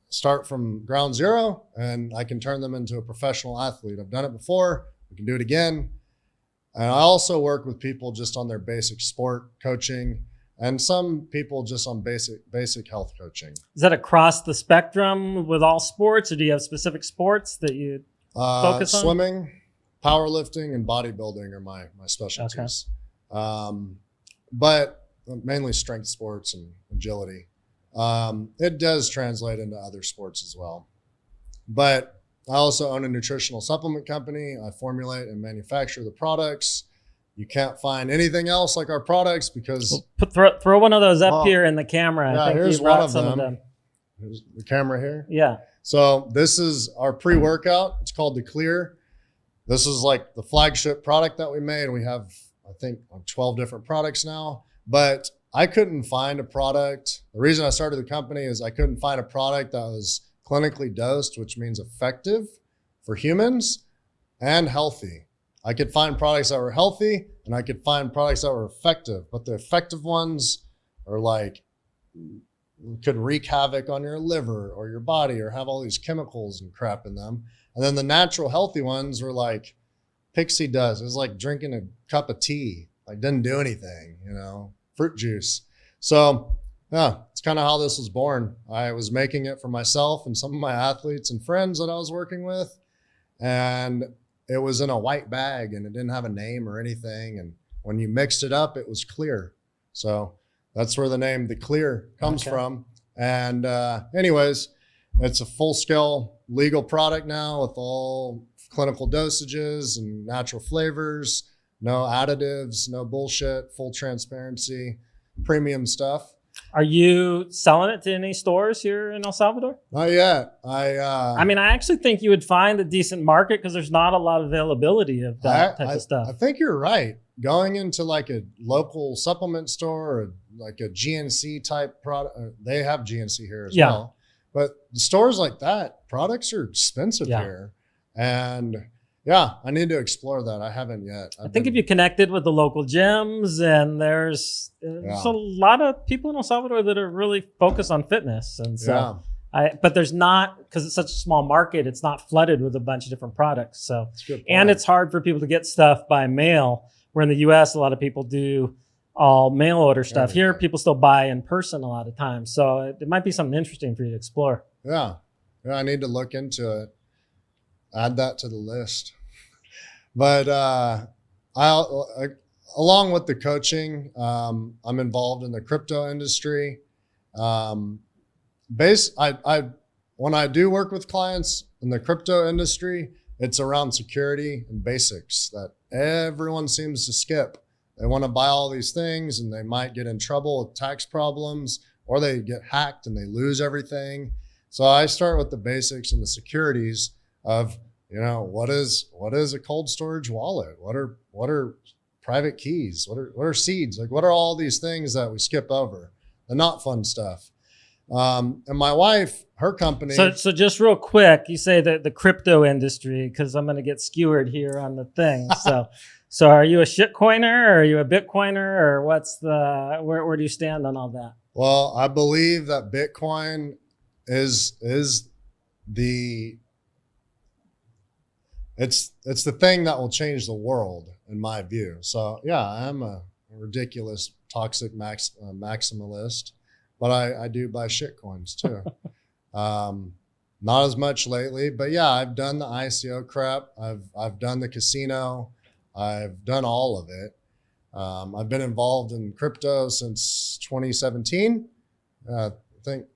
start from ground zero, and I can turn them into a professional athlete. I've done it before. We can do it again. And I also work with people just on their basic sport coaching, and some people just on basic health coaching. Is that across the spectrum with all sports, or do you have specific sports that you focus on? Swimming, powerlifting, and bodybuilding are my specialties. Okay. But mainly strength sports and agility. It does translate into other sports as well. But I also own a nutritional supplement company. I formulate and manufacture the products. You can't find anything else like our products because... Well, throw one of those up here in the camera. Yeah, I think here's you brought one of some them. of them. Here's the camera here. Yeah. So this is our pre-workout. It's called the Clear. This is like the flagship product that we made. We have, I think, 12 different products now. But I couldn't find a product. The reason I started the company is I couldn't find a product that was clinically dosed, which means effective for humans and healthy. I could find products that were healthy and I could find products that were effective, but the effective ones are like, could wreak havoc on your liver or your body or have all these chemicals and crap in them. And then the natural healthy ones were like pixie dust. It was like drinking a cup of tea, like didn't do anything, you know, fruit juice. So yeah, it's kind of how this was born. I was making it for myself and some of my athletes and friends that I was working with. And it was in a white bag and it didn't have a name or anything. And when you mixed it up, it was clear. So that's where the name The Clear comes from. And anyways, it's a full-scale legal product now with all clinical dosages and natural flavors, no additives, no bullshit, full transparency, premium stuff. Are you selling it to any stores here in El Salvador? Not yet. I mean, I actually think you would find a decent market because there's not a lot of availability of that type of stuff. I think you're right. Going into like a local supplement store or like a GNC type product, they have GNC here as well. But stores like that, products are expensive here. And yeah, I need to explore that. I haven't yet. I think if you connected with the local gyms, and there's a lot of people in El Salvador that are really focused on fitness. And so but there's not, because it's such a small market, it's not flooded with a bunch of different products. So, and it's hard for people to get stuff by mail, where in the US, a lot of people do all mail order stuff. Here, people still buy in person a lot of times. So it might be something interesting for you to explore. Yeah. I need to look into it. Add that to the list. But along with the coaching, I'm involved in the crypto industry. When I do work with clients in the crypto industry, it's around security and basics that everyone seems to skip. They want to buy all these things and they might get in trouble with tax problems, or they get hacked and they lose everything. So I start with the basics and the securities of, you know, what is a cold storage wallet? What are private keys? What are seeds? Like, what are all these things that we skip over? The not fun stuff. And my wife, her company. So just real quick, you say that the crypto industry, because I'm going to get skewered here on the thing. So are you a shitcoiner, or are you a Bitcoiner, or what's where do you stand on all that? Well, I believe that Bitcoin is the it's the thing that will change the world, in my view. So yeah, I'm a ridiculous, toxic maximalist, but I do buy shit coins too. Not as much lately, but yeah, I've done the ICO crap. I've done the casino. I've done all of it. I've been involved in crypto since 2017. I think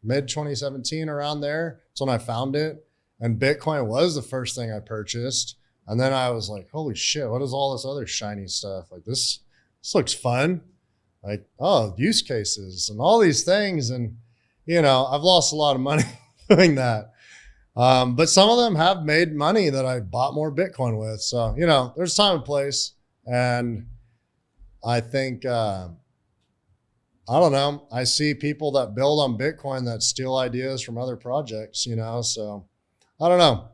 mid 2017, around there. That's when I found it. And Bitcoin was the first thing I purchased. And then I was like, holy shit, what is all this other shiny stuff? Like this looks fun. Like, oh, use cases and all these things. And, you know, I've lost a lot of money doing that. But some of them have made money that I bought more Bitcoin with. So, you know, there's time and place. And I think, I don't know, I see people that build on Bitcoin that steal ideas from other projects, you know, so I don't know.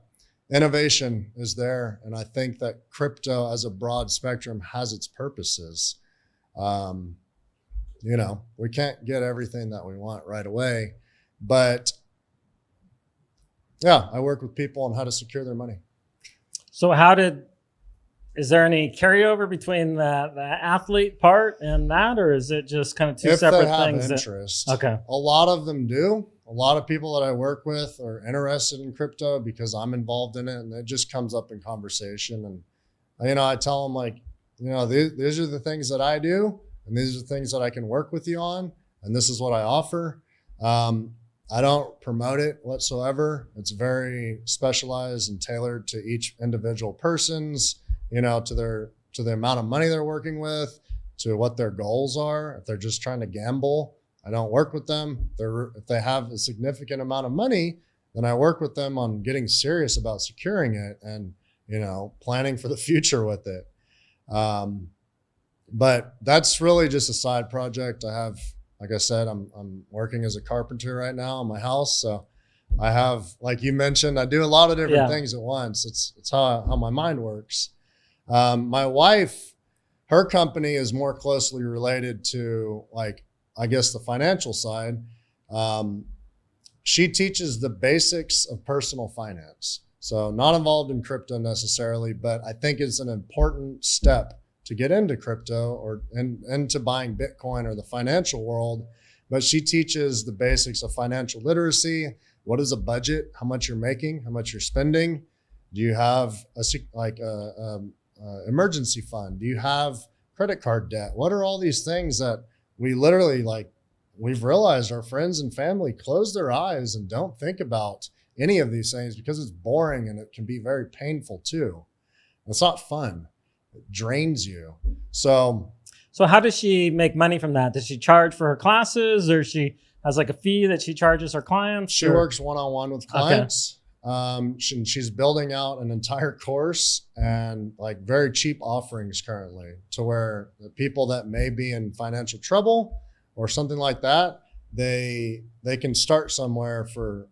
Innovation is there. And I think that crypto as a broad spectrum has its purposes. You know, we can't get everything that we want right away, but yeah, I work with people on how to secure their money. So is there any carryover between the athlete part and that, or is it just kind of two separate things? Interest. Okay. A lot of them do. A lot of people that I work with are interested in crypto because I'm involved in it, and it just comes up in conversation. And, you know, I tell them, like, you know, these are the things that I do, and these are the things that I can work with you on, and this is what I offer. I don't promote it whatsoever. It's very specialized and tailored to each individual person's, you know, to the amount of money they're working with, to what their goals are. If they're just trying to gamble, I don't work with them. If they have a significant amount of money, then I work with them on getting serious about securing it and, you know, planning for the future with it. But that's really just a side project. I have, like I said, I'm working as a carpenter right now in my house. So I have, like you mentioned, I do a lot of different things at once. It's how my mind works. My wife, her company is more closely related to, like, I guess, the financial side. She teaches the basics of personal finance. So not involved in crypto necessarily, but I think it's an important step to get into crypto or into buying Bitcoin or the financial world. But she teaches the basics of financial literacy. What is a budget? How much you're making? How much you're spending? Do you have a emergency fund? Do you have credit card debt? What are all these things that we literally, like, we've realized our friends and family close their eyes and don't think about any of these things because it's boring and it can be very painful too. It's not fun. It drains you. So how does she make money from that? Does she charge for her classes, or she has like a fee that she charges her clients? She works one-on-one with clients. Okay. She's building out an entire course and, like, very cheap offerings currently, to where the people that may be in financial trouble or something like that, they can start somewhere for.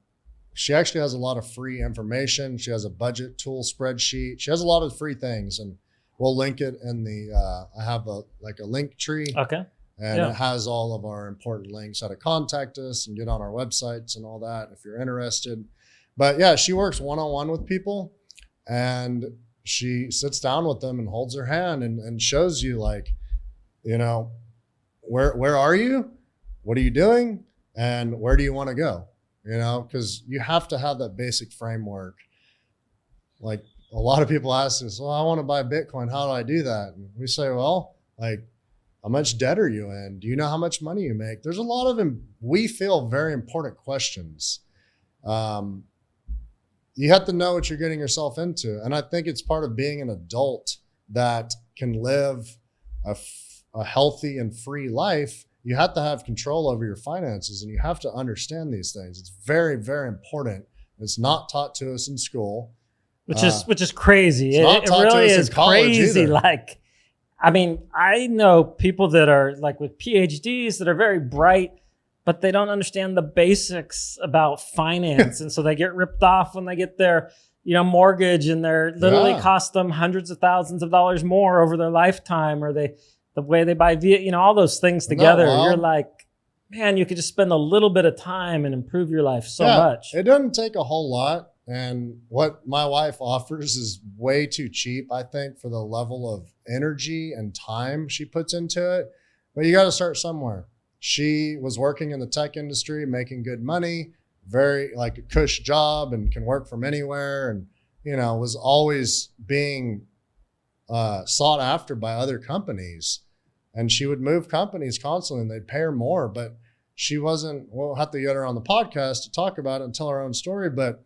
She actually has a lot of free information. She has a budget tool spreadsheet. She has a lot of free things, and we'll link it in the. I have a link tree. Okay. And it has all of our important links, how to contact us and get on our websites and all that if you're interested. But yeah, she works one-on-one with people, and she sits down with them and holds their hand and shows you, like, you know, where are you? What are you doing? And where do you want to go? You know, because you have to have that basic framework. Like, a lot of people ask us, well, I want to buy Bitcoin. How do I do that? And we say, well, like, how much debt are you in? Do you know how much money you make? There's a lot of them. We feel very important questions. You have to know what you're getting yourself into. And I think it's part of being an adult that can live a healthy and free life. You have to have control over your finances, and you have to understand these things. It's very, very important. It's not taught to us in school. Which is crazy. It really is crazy. Either. Like, I mean, I know people that are, like, with PhDs that are very bright, but they don't understand the basics about finance. And so they get ripped off when they get their, you know, mortgage, and they're literally cost them hundreds of thousands of dollars more over their lifetime, or the way they buy, you know, all those things together. You're like, man, you could just spend a little bit of time and improve your life so much. It doesn't take a whole lot. And what my wife offers is way too cheap, I think, for the level of energy and time she puts into it. But you got to start somewhere. She was working in the tech industry, making good money, very, like, a cush job, and can work from anywhere. And, you know, was always being sought after by other companies. And she would move companies constantly, and they'd pay her more. But she wasn't, we'll have to get her on the podcast to talk about it and tell her own story. But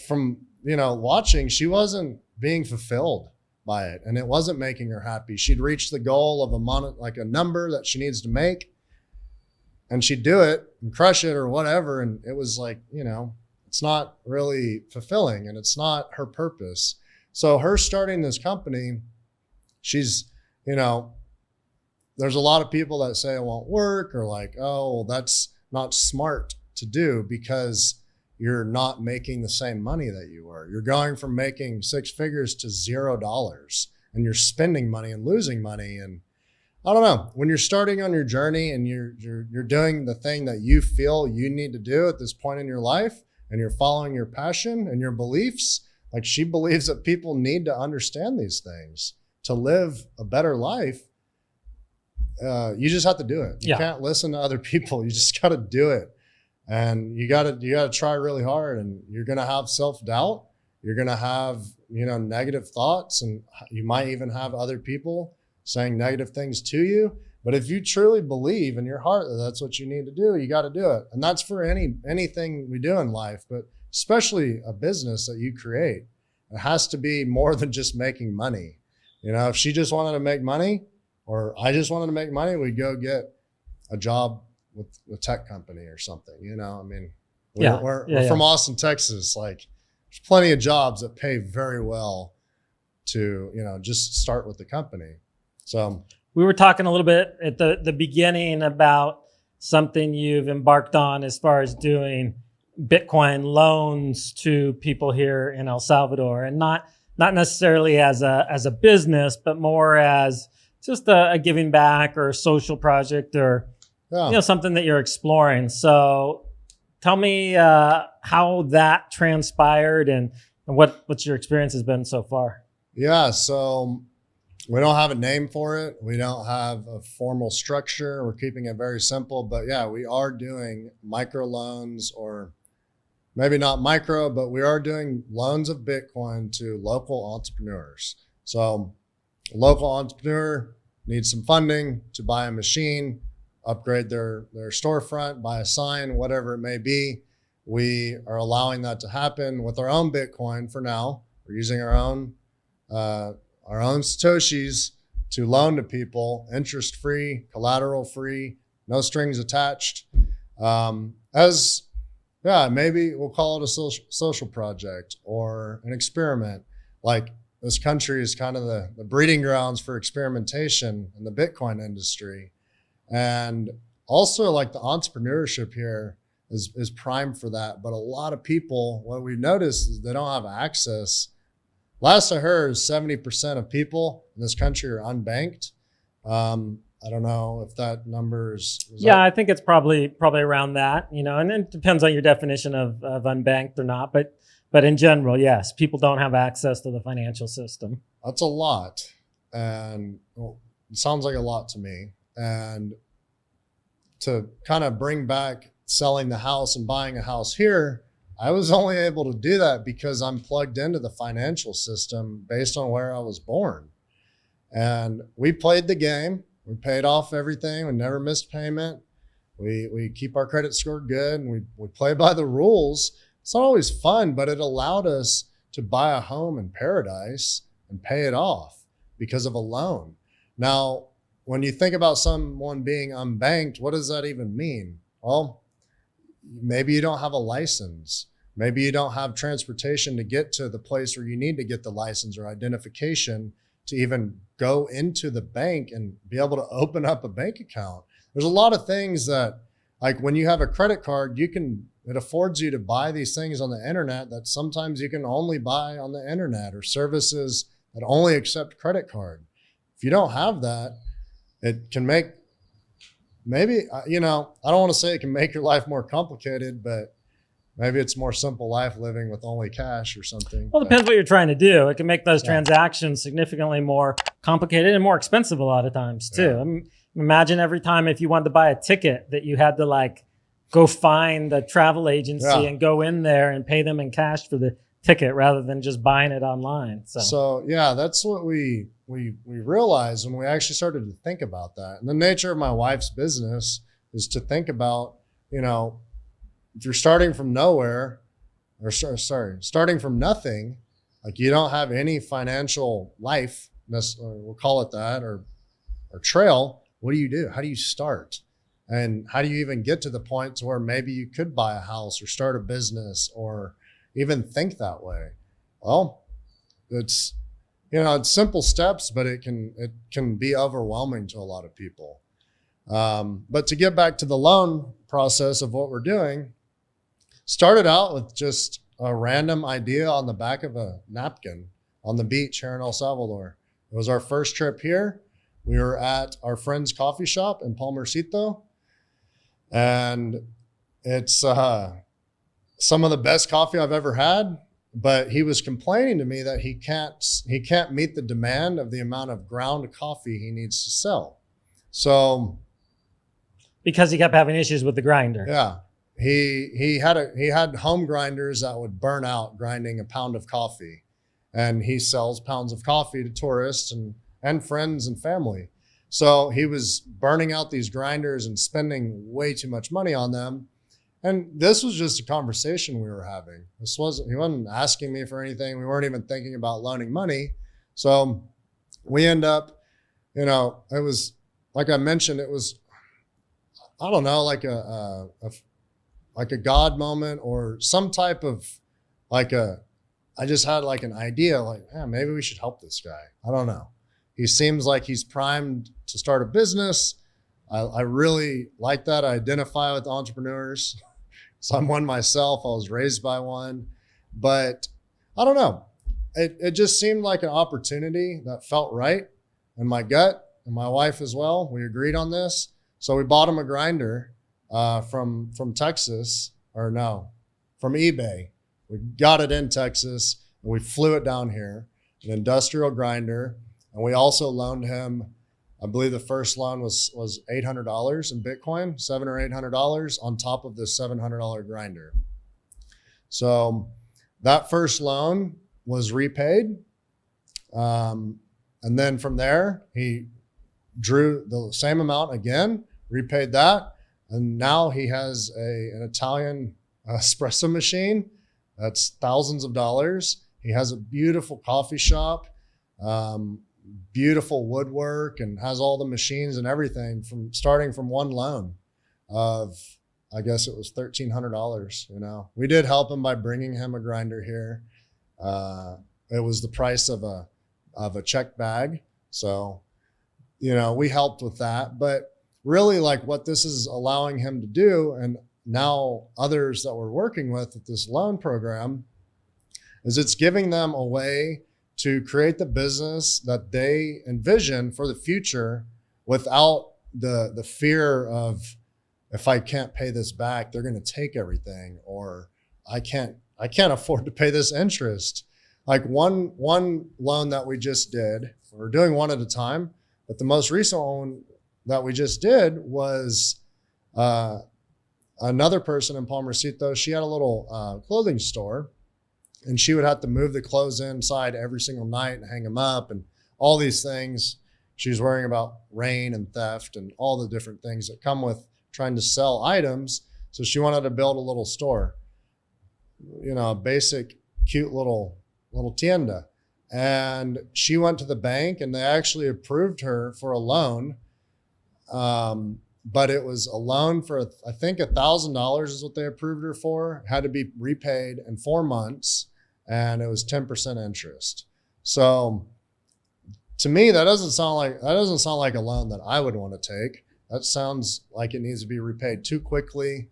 from, you know, watching, she wasn't being fulfilled by it, and it wasn't making her happy. She'd reach the goal of a number that she needs to make, and she'd do it and crush it or whatever. And it was like, you know, it's not really fulfilling, and it's not her purpose. So her starting this company, she's, you know, there's a lot of people that say it won't work, or like, oh, well, that's not smart to do because you're not making the same money that you were. You're going from making six figures to $0, and you're spending money and losing money. And I don't know, when you're starting on your journey and you're doing the thing that you feel you need to do at this point in your life, and you're following your passion and your beliefs, like she believes that people need to understand these things to live a better life. You just have to do it. You can't listen to other people. You just got to do it. And you got to try really hard, and you're going to have self-doubt. You're going to have, negative thoughts, and you might even have other people saying negative things to you. But if you truly believe in your heart that that's what you need to do, you got to do it. And that's for anything we do in life, but especially a business that you create. It has to be more than just making money. If she just wanted to make money, or I just wanted to make money, we'd go get a job with a tech company or something. We're from Austin, Texas. Like, there's plenty of jobs that pay very well to, just start with the company. So we were talking a little bit at the beginning about something you've embarked on as far as doing Bitcoin loans to people here in El Salvador, and not necessarily as a business, but more as just a giving back or a social project, or something that you're exploring. So tell me how that transpired and what your experience has been so far. Yeah, so we don't have a name for it. We don't have a formal structure. We're keeping it very simple. But yeah, we are doing microloans, or maybe not micro, but we are doing loans of Bitcoin to local entrepreneurs. So a local entrepreneur needs some funding to buy a machine, upgrade their storefront, buy a sign, whatever it may be. We are allowing that to happen with our own Bitcoin for now. We're using our own Satoshis to loan to people, interest-free, collateral-free, no strings attached. Maybe we'll call it a social project or an experiment. Like, this country is kind of the breeding grounds for experimentation in the Bitcoin industry. And also, like, the entrepreneurship here is prime for that. But a lot of people, what we've noticed is they don't have access. Last I heard, 70% of people in this country are unbanked. I don't know if that number is. I think it's probably around that, and it depends on your definition of unbanked or not. But in general, yes, people don't have access to the financial system. That's a lot. And it sounds like a lot to me. And to kind of bring back selling the house and buying a house here, I was only able to do that because I'm plugged into the financial system based on where I was born. And we played the game. We paid off everything. We never missed payment. We keep our credit score good, and we play by the rules. It's not always fun, but it allowed us to buy a home in paradise and pay it off because of a loan. Now, when you think about someone being unbanked, what does that even mean? Well, maybe you don't have a license. Maybe you don't have transportation to get to the place where you need to get the license or identification to even go into the bank and be able to open up a bank account. There's a lot of things that, like, when you have a credit card, it affords you to buy these things on the internet that sometimes you can only buy on the internet, or services that only accept credit card. If you don't have that, it can make, maybe, I don't want to say it can make your life more complicated, but maybe it's more simple life living with only cash or something. Well, it depends what you're trying to do. It can make those transactions significantly more complicated and more expensive a lot of times too. Yeah. I mean, imagine every time if you wanted to buy a ticket that you had to go find the travel agency and go in there and pay them in cash for the ticket rather than just buying it online. So yeah, that's what we realized when we actually started to think about that. And the nature of my wife's business is to think about, if you're starting from nowhere, or starting from nothing, like, you don't have any financial life, we'll call it that, or trail. What do you do? How do you start? And how do you even get to the point to where maybe you could buy a house or start a business or even think that way? Well, it's simple steps, but it can be overwhelming to a lot of people. But to get back to the loan process of what we're doing, started out with just a random idea on the back of a napkin on the beach here in El Salvador. It was our first trip here. We were at our friend's coffee shop in Palmercito, and it's some of the best coffee I've ever had. But he was complaining to me that he can't meet the demand of the amount of ground coffee he needs to sell. So because he kept having issues with the grinder. yeah, he had home grinders that would burn out grinding a pound of coffee, and he sells pounds of coffee to tourists and friends and family. So he was burning out these grinders and spending way too much money on them. And this was just a conversation we were having. He wasn't asking me for anything. We weren't even thinking about loaning money. So we end up, it was, like I mentioned, it was, I don't know, like a God moment or some type of I just had like an idea, like, maybe we should help this guy. I don't know. He seems like he's primed to start a business. I really like that. I identify with entrepreneurs. So I'm one myself. I was raised by one, but I don't know. It just seemed like an opportunity that felt right in my gut, and my wife as well. We agreed on this. So we bought him a grinder from Texas, or no, from eBay. We got it in Texas and we flew it down here, an industrial grinder. And we also loaned him, I believe the first loan was $800 in Bitcoin, $700 or $800 on top of the $700 grinder. So that first loan was repaid. And then from there, he drew the same amount again, repaid that. And now he has an Italian espresso machine that's thousands of dollars. He has a beautiful coffee shop, beautiful woodwork, and has all the machines and everything starting from one loan of, I guess it was $1,300. We did help him by bringing him a grinder here. It was the price of a check bag. So, we helped with that, but really like what this is allowing him to do, and now others that we're working with at this loan program, is it's giving them a way to create the business that they envision for the future without the fear of, if I can't pay this back, they're going to take everything, or I can't afford to pay this interest. Like one loan that we just did, we're doing one at a time, but the most recent one that we just did was another person in Palmercito. She had a little clothing store, and she would have to move the clothes inside every single night and hang them up and all these things. She was worrying about rain and theft and all the different things that come with trying to sell items. So she wanted to build a little store, a basic, cute little tienda. And she went to the bank, and they actually approved her for a loan. But it was a loan for, I think $1,000 is what they approved her for. It had to be repaid in 4 months, and it was 10% interest. So to me, that doesn't sound like a loan that I would want to take. That sounds like it needs to be repaid too quickly.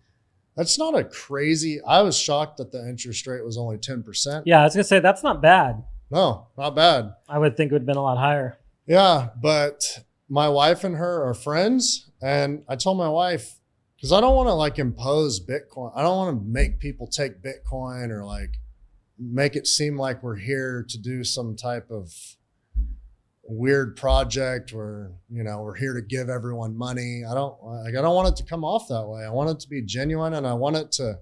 That's not I was shocked that the interest rate was only 10%. Yeah, I was gonna say that's not bad. No, not bad. I would think it would have been a lot higher. Yeah, but my wife and her are friends, and I told my wife, because I don't want to impose Bitcoin. I don't want to make people take Bitcoin or make it seem like we're here to do some type of weird project where, we're here to give everyone money. I don't want it to come off that way. I want it to be genuine, and I want it to,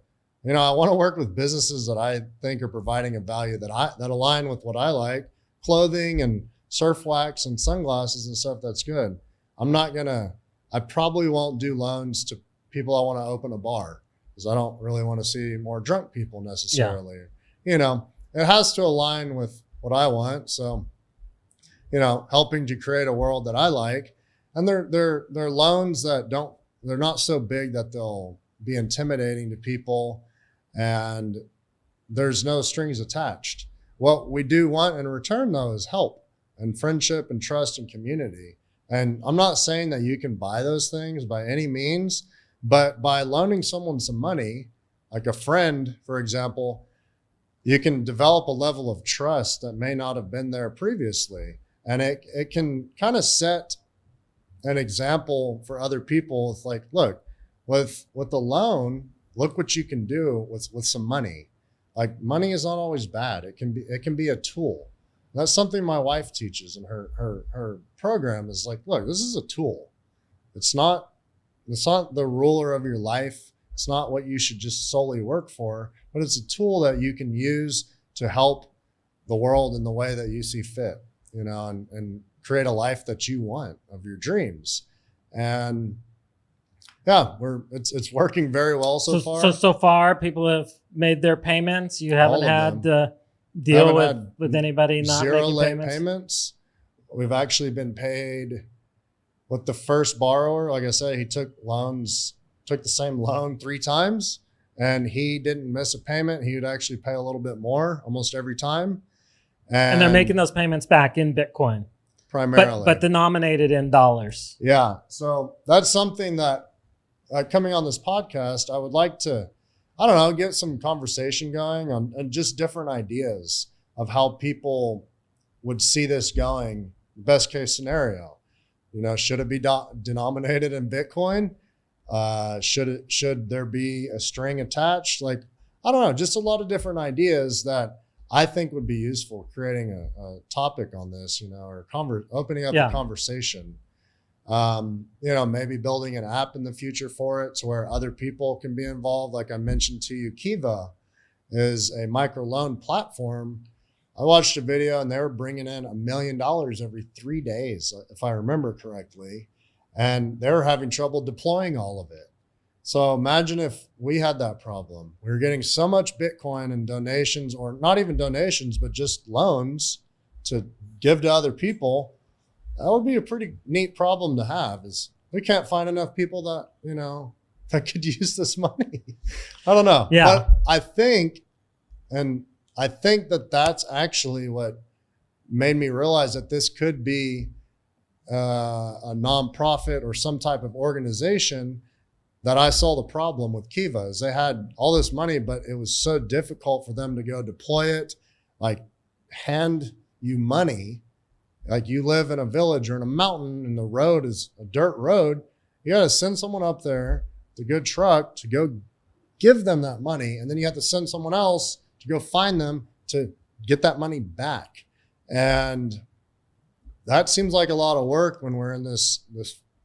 I want to work with businesses that I think are providing a value that align with what I like, clothing and surf wax and sunglasses and stuff. That's good. I probably won't do loans to people I want to open a bar, because I don't really want to see more drunk people necessarily. Yeah. It has to align with what I want. So, helping to create a world that I like. And they're loans that they're not so big that they'll be intimidating to people, and there's no strings attached. What we do want in return, though, is help and friendship and trust and community. And I'm not saying that you can buy those things by any means, but by loaning someone some money, like a friend, for example, you can develop a level of trust that may not have been there previously. And it can kind of set an example for other people. It's like, look, with the loan, look what you can do with some money. Like, money is not always bad. It can be a tool. And that's something my wife teaches in her program, is like, look, this is a tool. It's not the ruler of your life. It's not what you should just solely work for, but it's a tool that you can use to help the world in the way that you see fit, and create a life that you want, of your dreams. And yeah, it's working very well so far. So far, people have made their payments. You haven't had to deal with anybody not zero making late payments. We've actually been paid with the first borrower. Like I said, he took the same loan 3 times, and he didn't miss a payment. He would actually pay a little bit more almost every time. And they're making those payments back in Bitcoin. Primarily. But denominated in dollars. Yeah. So that's something that, coming on this podcast, I would like to, get some conversation going on just different ideas of how people would see this going. Best case scenario, should it be denominated in Bitcoin? Should there be a string attached? Like, I don't know, just a lot of different ideas that I think would be useful, creating a topic on this, or opening up a conversation. Maybe building an app in the future for it, so where other people can be involved. Like I mentioned to you, Kiva is a microloan platform. I watched a video, and they were bringing in $1 million every 3 days, if I remember correctly. And they were having trouble deploying all of it. So imagine if we had that problem. We were getting so much Bitcoin and donations, or not even donations, but just loans to give to other people. That would be a pretty neat problem to have, is we can't find enough people that, that could use this money. I don't know. Yeah. But I think that that's actually what made me realize that this could be a nonprofit or some type of organization. That I saw the problem with Kiva is they had all this money, but it was so difficult for them to go deploy it, like hand you money. Like, you live in a village or in a mountain and the road is a dirt road. You got to send someone up there, the good truck, to go give them that money. And then you have to send someone else to go find them to get that money back. And that seems like a lot of work when we're in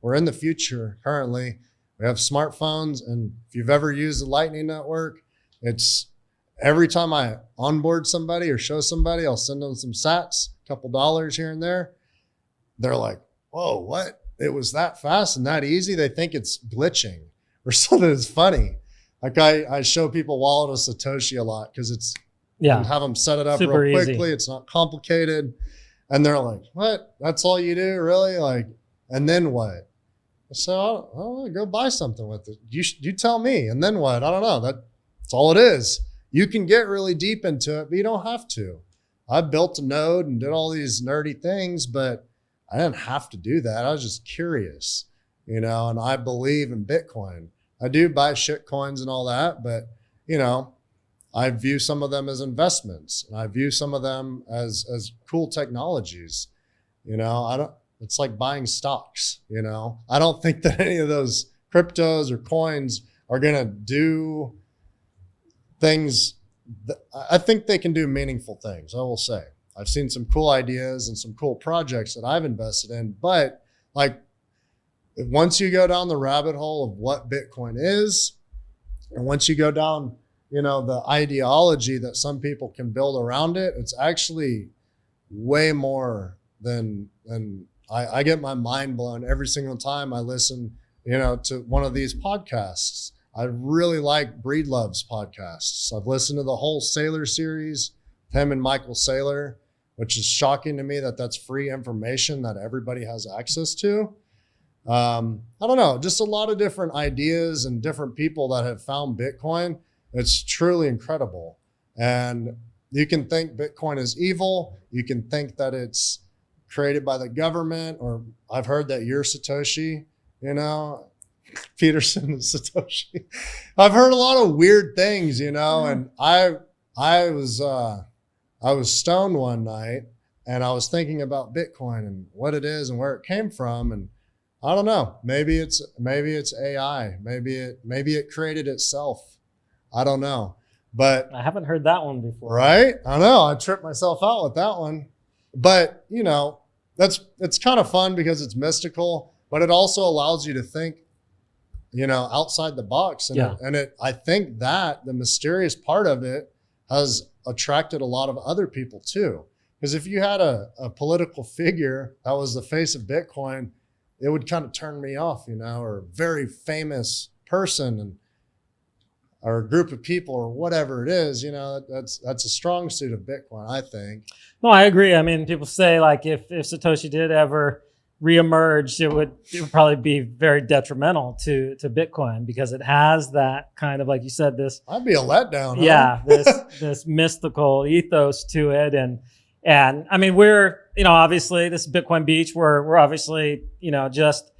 we're in the future currently. We have smartphones, and if you've ever used the Lightning Network, it's every time I onboard somebody or show somebody, I'll send them some sats, a couple dollars here and there. They're like, whoa, what? It was that fast and that easy? They think it's glitching or something. That's funny. Like, I show people Wallet of Satoshi a lot, because it's, and have them set it up super real quickly. Easy. It's not complicated. And they're like, what? That's all you do? Really? Like, and then what? So I'll go buy something with it. You tell me. And then what? I don't know. That's all it is. You can get really deep into it, but you don't have to. I built a node and did all these nerdy things, but I didn't have to do that. I was just curious, and I believe in Bitcoin. I do buy shit coins and all that, but, I view some of them as investments, and I view some of them as cool technologies. It's like buying stocks, I don't think that any of those cryptos or coins are going to do things. I think they can do meaningful things, I will say. I've seen some cool ideas and some cool projects that I've invested in, but like, once you go down the rabbit hole of what Bitcoin is, and once you go down, the ideology that some people can build around it, it's actually way more than I get my mind blown every single time I listen, to one of these podcasts. I really like Breedlove's podcasts. I've listened to the whole Saylor series, him and Michael Saylor, which is shocking to me that that's free information that everybody has access to. I don't know, just a lot of different ideas and different people that have found Bitcoin. It's truly incredible. And you can think Bitcoin is evil. You can think that it's created by the government, or I've heard that you're Satoshi, Peterson and Satoshi. I've heard a lot of weird things, and I was stoned one night, and I was thinking about Bitcoin and what it is and where it came from. And I don't know. Maybe it's AI. Maybe it created itself. I don't know. But I haven't heard that one before. right? I know. I tripped myself out with that one. But, it's kind of fun because it's mystical, but it also allows you to think, outside the box. And I think that the mysterious part of it has attracted a lot of other people too. Because if you had a political figure that was the face of Bitcoin, it would kind of turn me off, or a very famous person or a group of people or whatever it is, that's a strong suit of Bitcoin, I think. No, I agree. I mean, people say like if Satoshi did ever reemerge, it would probably be very detrimental to Bitcoin because it has that kind of, like you said, this. I'd be a letdown. Huh? Yeah, this mystical ethos to it, and I mean, we're obviously this is Bitcoin Beach. We're obviously just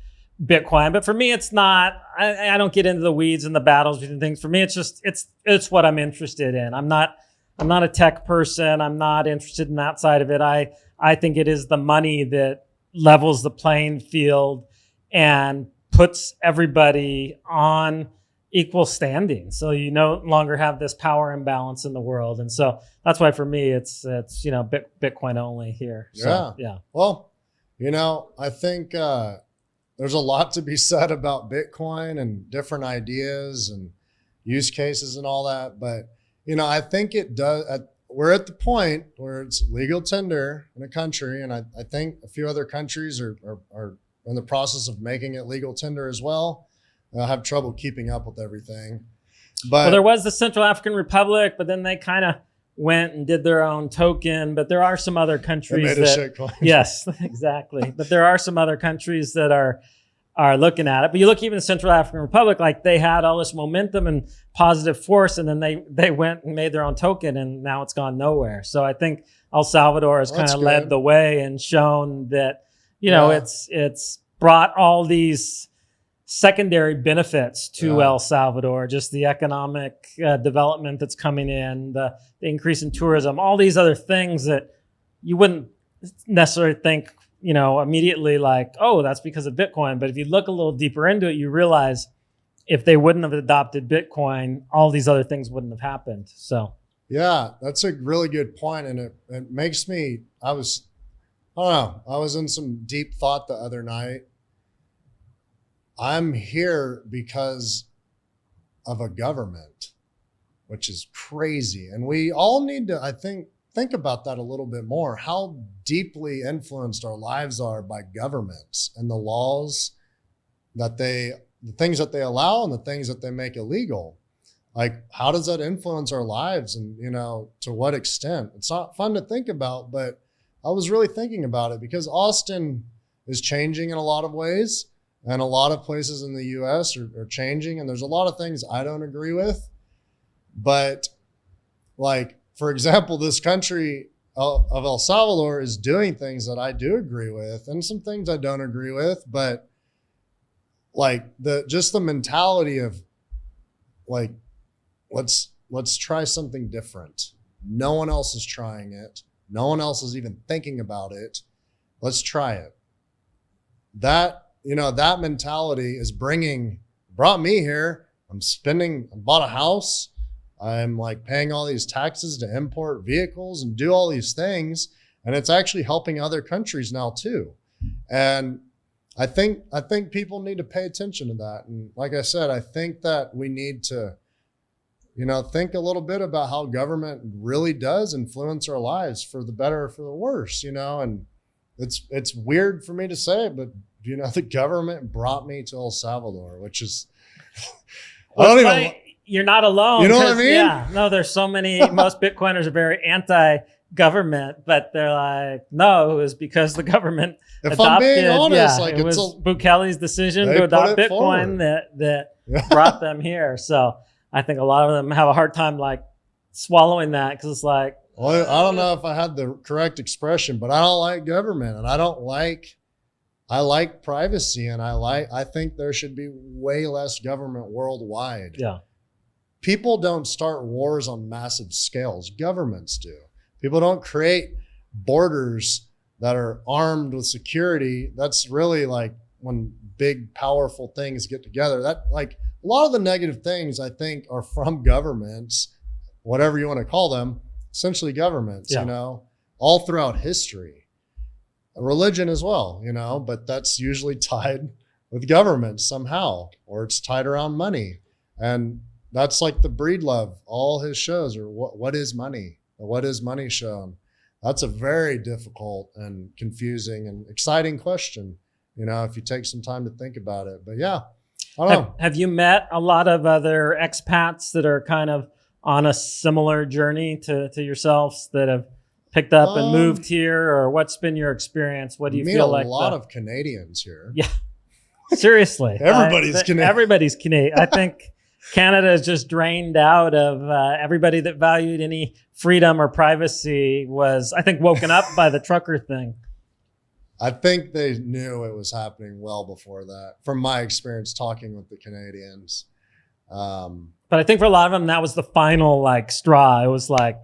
Bitcoin, but for me, it's not. I don't get into the weeds and the battles between things. For me, it's just it's what I'm interested in. I'm not a tech person. I'm not interested in that side of it. I think it is the money that levels the playing field and puts everybody on equal standing. So you no longer have this power imbalance in the world. And so that's why for me, it's Bitcoin only here. So, yeah. Well, I think there's a lot to be said about Bitcoin and different ideas and use cases and all that. But, I think it does. We're at the point where it's legal tender in a country. And I think a few other countries are in the process of making it legal tender as well. I have trouble keeping up with everything. But there was the Central African Republic, but then they kind of went and did their own token. But there are some other countries made a shitcoin. Yes, exactly. But there are some other countries that are looking at it. But you look even the Central African Republic, like they had all this momentum and positive force, and then they went and made their own token, and now it's gone nowhere. So I think El Salvador has kind of led the way and shown that it's brought all these secondary benefits to El Salvador, just the economic development that's coming in, the increase in tourism, all these other things that you wouldn't necessarily think, immediately like, oh, that's because of Bitcoin. But if you look a little deeper into it, you realize if they wouldn't have adopted Bitcoin, all these other things wouldn't have happened. So, yeah, that's a really good point. And it makes me, I don't know, I was in some deep thought the other night. I'm here because of a government, which is crazy. And we all need to, I think about that a little bit more, how deeply influenced our lives are by governments and the laws the things that they allow and the things that they make illegal. Like, how does that influence our lives? And, to what extent? It's not fun to think about, but I was really thinking about it because Austin is changing in a lot of ways. And a lot of places in the US are changing. And there's a lot of things I don't agree with. But like, for example, this country of El Salvador is doing things that I do agree with and some things I don't agree with. But like just the mentality of like, let's try something different. No one else is trying it. No one else is even thinking about it. Let's try it. That mentality is brought me here. I bought a house. I'm like paying all these taxes to import vehicles and do all these things. And it's actually helping other countries now too. And I think people need to pay attention to that. And like I said, I think that we need to, think a little bit about how government really does influence our lives for the better or for the worse, and it's weird for me to say it, but the government brought me to El Salvador, which is, you're not alone. You know what I mean? Yeah, no, there's so many, most Bitcoiners are very anti-government, but they're like, no, it was because the government if I'm being honest, it was Bukele's decision to adopt Bitcoin that brought them here. So I think a lot of them have a hard time like swallowing that because it's like, well, I don't know if I had the correct expression, but I don't like government and I like privacy and I think there should be way less government worldwide. Yeah. People don't start wars on massive scales. Governments do. People don't create borders that are armed with security. That's really like when big, powerful things get together, that like a lot of the negative things I think are from governments, whatever you want to call them, essentially governments, Yeah. you know, all throughout history, religion as well, you know, but that's usually tied with government somehow, or it's tied around money. And that's like the Breedlove, all his shows are what is money? What is money shown? That's a very difficult and confusing and exciting question, you know, if you take some time to think about it. But yeah, I don't know. Have you met a lot of other expats that are kind of on a similar journey to yourselves that have picked up and moved here, or what's been your experience? What do you feel like? A lot of Canadians here. Yeah, seriously. Everybody's Canadian. Everybody's Canadian. I think Canada is just drained out of everybody that valued any freedom or privacy was, I think, woken up by the trucker thing. I think they knew it was happening well before that, from my experience talking with the Canadians. But I think for a lot of them, that was the final like straw. It was like,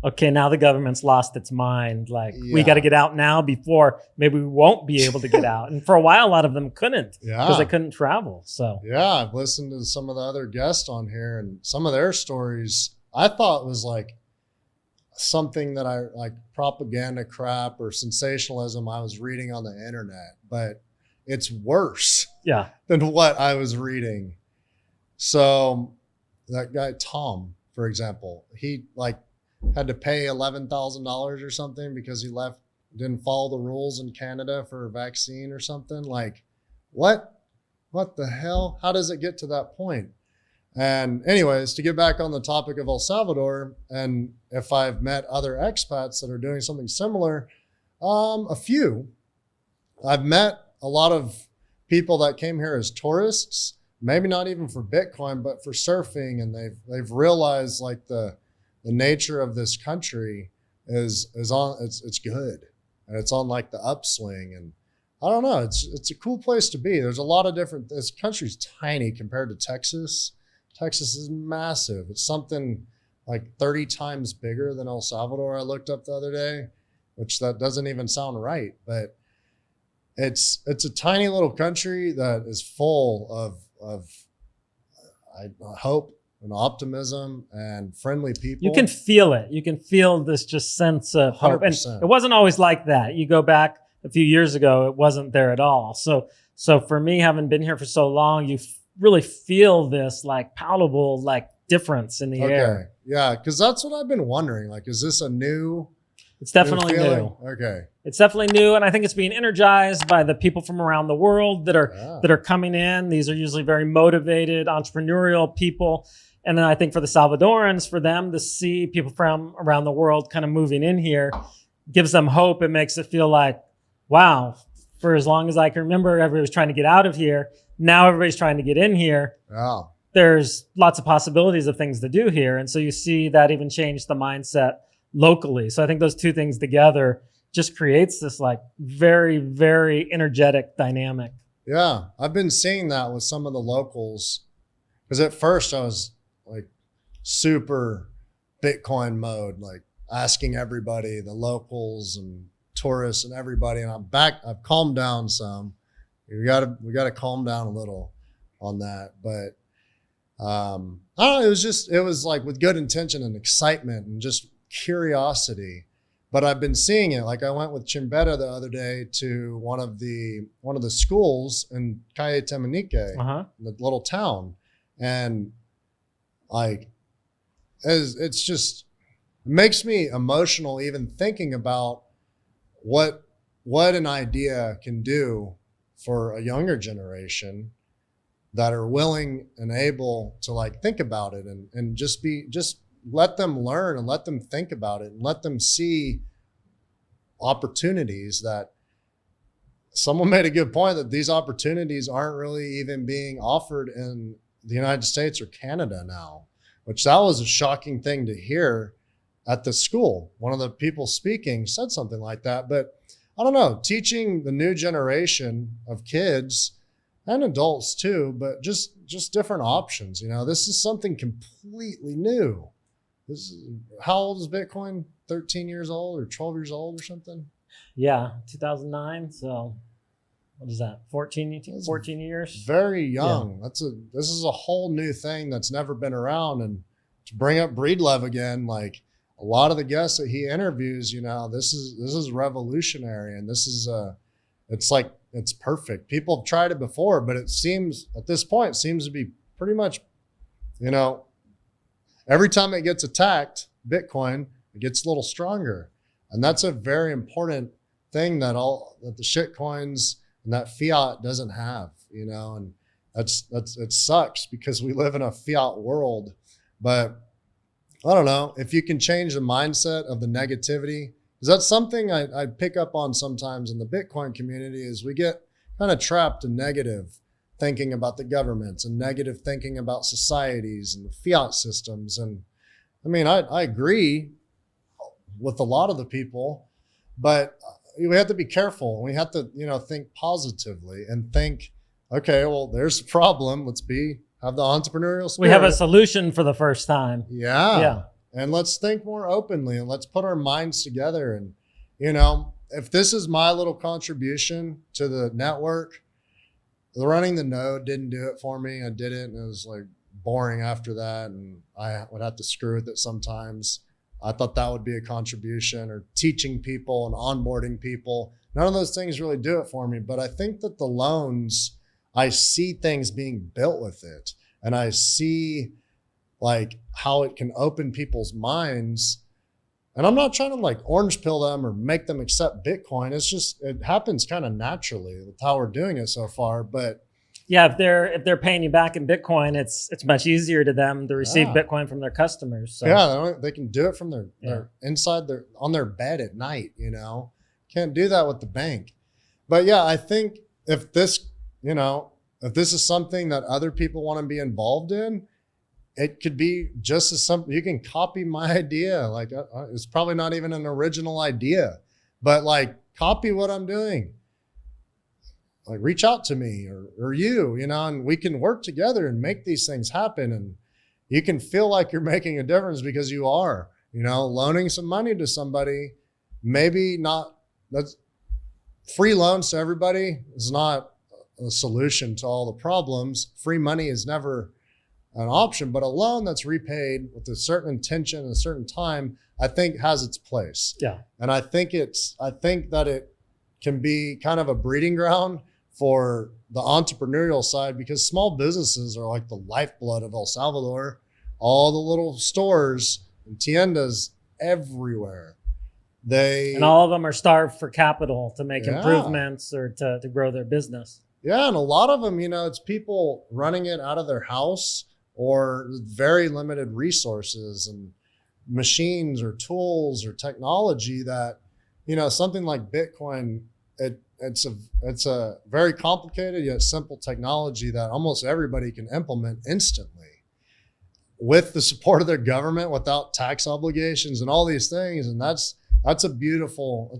okay, now the government's lost its mind. Like, we got to get out now before maybe we won't be able to get out. And for a while, a lot of them couldn't because they couldn't travel. So yeah, I've listened to some of the other guests on here, and some of their stories I thought was like something that I like propaganda crap or sensationalism I was reading on the internet, but it's worse than what I was reading. So that guy, Tom, for example, he like had to pay $11,000 or something because he didn't follow the rules in Canada for a vaccine or something. Like, what the hell? How does it get to that point? And anyways, to get back on the topic of El Salvador, and if I've met other expats that are doing something similar, a few. I've met a lot of people that came here as tourists, maybe not even for Bitcoin, but for surfing, and they've realized like the nature of this country is on, it's good, and it's on like the upswing. And I don't know, it's a cool place to be. There's a lot of different, this country's tiny compared to Texas. Texas is massive. It's something like 30 times bigger than El Salvador. I looked up the other day, which that doesn't even sound right, but it's a tiny little country that is full of hope and optimism and friendly people. you can feel it. You can feel this just sense of hope. And 100%. it wasn't always like that. You go back a few years ago, it wasn't there at all. So for me, having been here for so long, you really feel this like palatable like difference in the air. Yeah, because that's what I've been wondering. Like, is this a new? It's definitely new. Okay. It's definitely new, and I think it's being energized by the people from around the world that are coming in. These are usually very motivated, entrepreneurial people. And then I think for the Salvadorans, for them to see people from around the world kind of moving in here gives them hope. It makes it feel like, wow, for as long as I can remember, everybody was trying to get out of here. Now everybody's trying to get in here. Yeah. There's lots of possibilities of things to do here. And so you see that even change the mindset locally. So I think those two things together just creates this like very, very energetic dynamic. Yeah. I've been seeing that with some of the locals, because at first I was like super Bitcoin mode, like asking everybody, the locals and tourists and everybody. And I've calmed down some. We gotta calm down a little on that. But I don't know, it was like with good intention and excitement and just curiosity. But I've been seeing it. Like I went with Chimbetta the other day to one of the schools in Calle Temanique, the little town. And like, it's just, it makes me emotional even thinking about what an idea can do for a younger generation that are willing and able to like think about it and just let them learn and let them think about it and let them see opportunities. That someone made a good point that these opportunities aren't really even being offered in the United States or Canada now, which that was a shocking thing to hear at the school. One of the people speaking said something like that. But I don't know, teaching the new generation of kids and adults too, but just different options. You know, this is something completely new. How old is Bitcoin? 13 years old or 12 years old or something? Yeah, 2009. So what is that, 14 years? Very young. Yeah. This is a whole new thing that's never been around. And to bring up Breedlove again, like a lot of the guests that he interviews, this is revolutionary, and this is it's perfect. People have tried it before, but it seems at this point to be pretty much, every time it gets attacked, Bitcoin, it gets a little stronger. And that's a very important thing that the shit coins and that fiat doesn't have, and it sucks because we live in a fiat world. But I don't know if you can change the mindset of the negativity, because that's something I pick up on sometimes in the Bitcoin community, is we get kind of trapped in negative thinking about the governments and negative thinking about societies and the fiat systems. And I mean, I agree with a lot of the people, but we have to be careful. We have to, think positively and think, okay, well, there's a problem. Let's have the entrepreneurial spirit. We have a solution for the first time. Yeah. And let's think more openly, and let's put our minds together. And, if this is my little contribution to the network, running the node didn't do it for me. I did it, and it was like boring after that. And I would have to screw with it sometimes. I thought that would be a contribution, or teaching people and onboarding people. None of those things really do it for me, but I think that the loans, I see things being built with it, and I see like how it can open people's minds. And I'm not trying to like orange pill them or make them accept Bitcoin. It's just, it happens kind of naturally with how we're doing it so far. But yeah, if they're paying you back in Bitcoin, it's much easier to them to receive Bitcoin from their customers. So. Yeah, they can do it from their inside on their bed at night. Can't do that with the bank. But yeah, I think if this is something that other people want to be involved in, it could be just as something. You can copy my idea. Like it's probably not even an original idea, but like copy what I'm doing. Like reach out to me or you, and we can work together and make these things happen. And you can feel like you're making a difference because you are, loaning some money to somebody. Maybe not, that's free loans to everybody is not a solution to all the problems. Free money is never an option, but a loan that's repaid with a certain intention and a certain time, I think has its place. Yeah. And I think that it can be kind of a breeding ground for the entrepreneurial side, because small businesses are like the lifeblood of El Salvador. All the little stores and tiendas everywhere. And all of them are starved for capital to make improvements or to grow their business. Yeah, and a lot of them, it's people running it out of their house or very limited resources and machines or tools or technology that, something like Bitcoin, it's a very complicated yet simple technology that almost everybody can implement instantly with the support of their government, without tax obligations and all these things. And that's a beautiful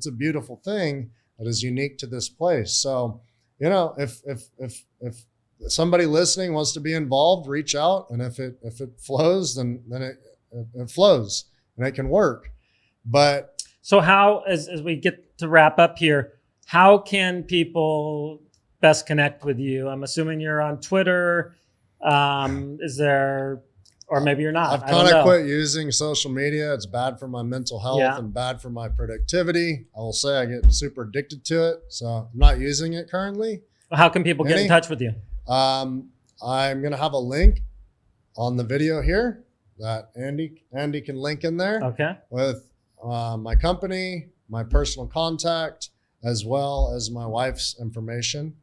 thing that is unique to this place. So, if somebody listening wants to be involved, reach out. And if it flows, then it flows and it can work. But so how, as we get to wrap up here, how can people best connect with you? I'm assuming you're on Twitter. Is there, or maybe you're not. I've kind of quit using social media. It's bad for my mental health and bad for my productivity. I will say I get super addicted to it. So I'm not using it currently. How can people get in touch with you? I'm going to have a link on the video here that Andy can link in there. Okay. With my company, my personal contact, as well as my wife's information.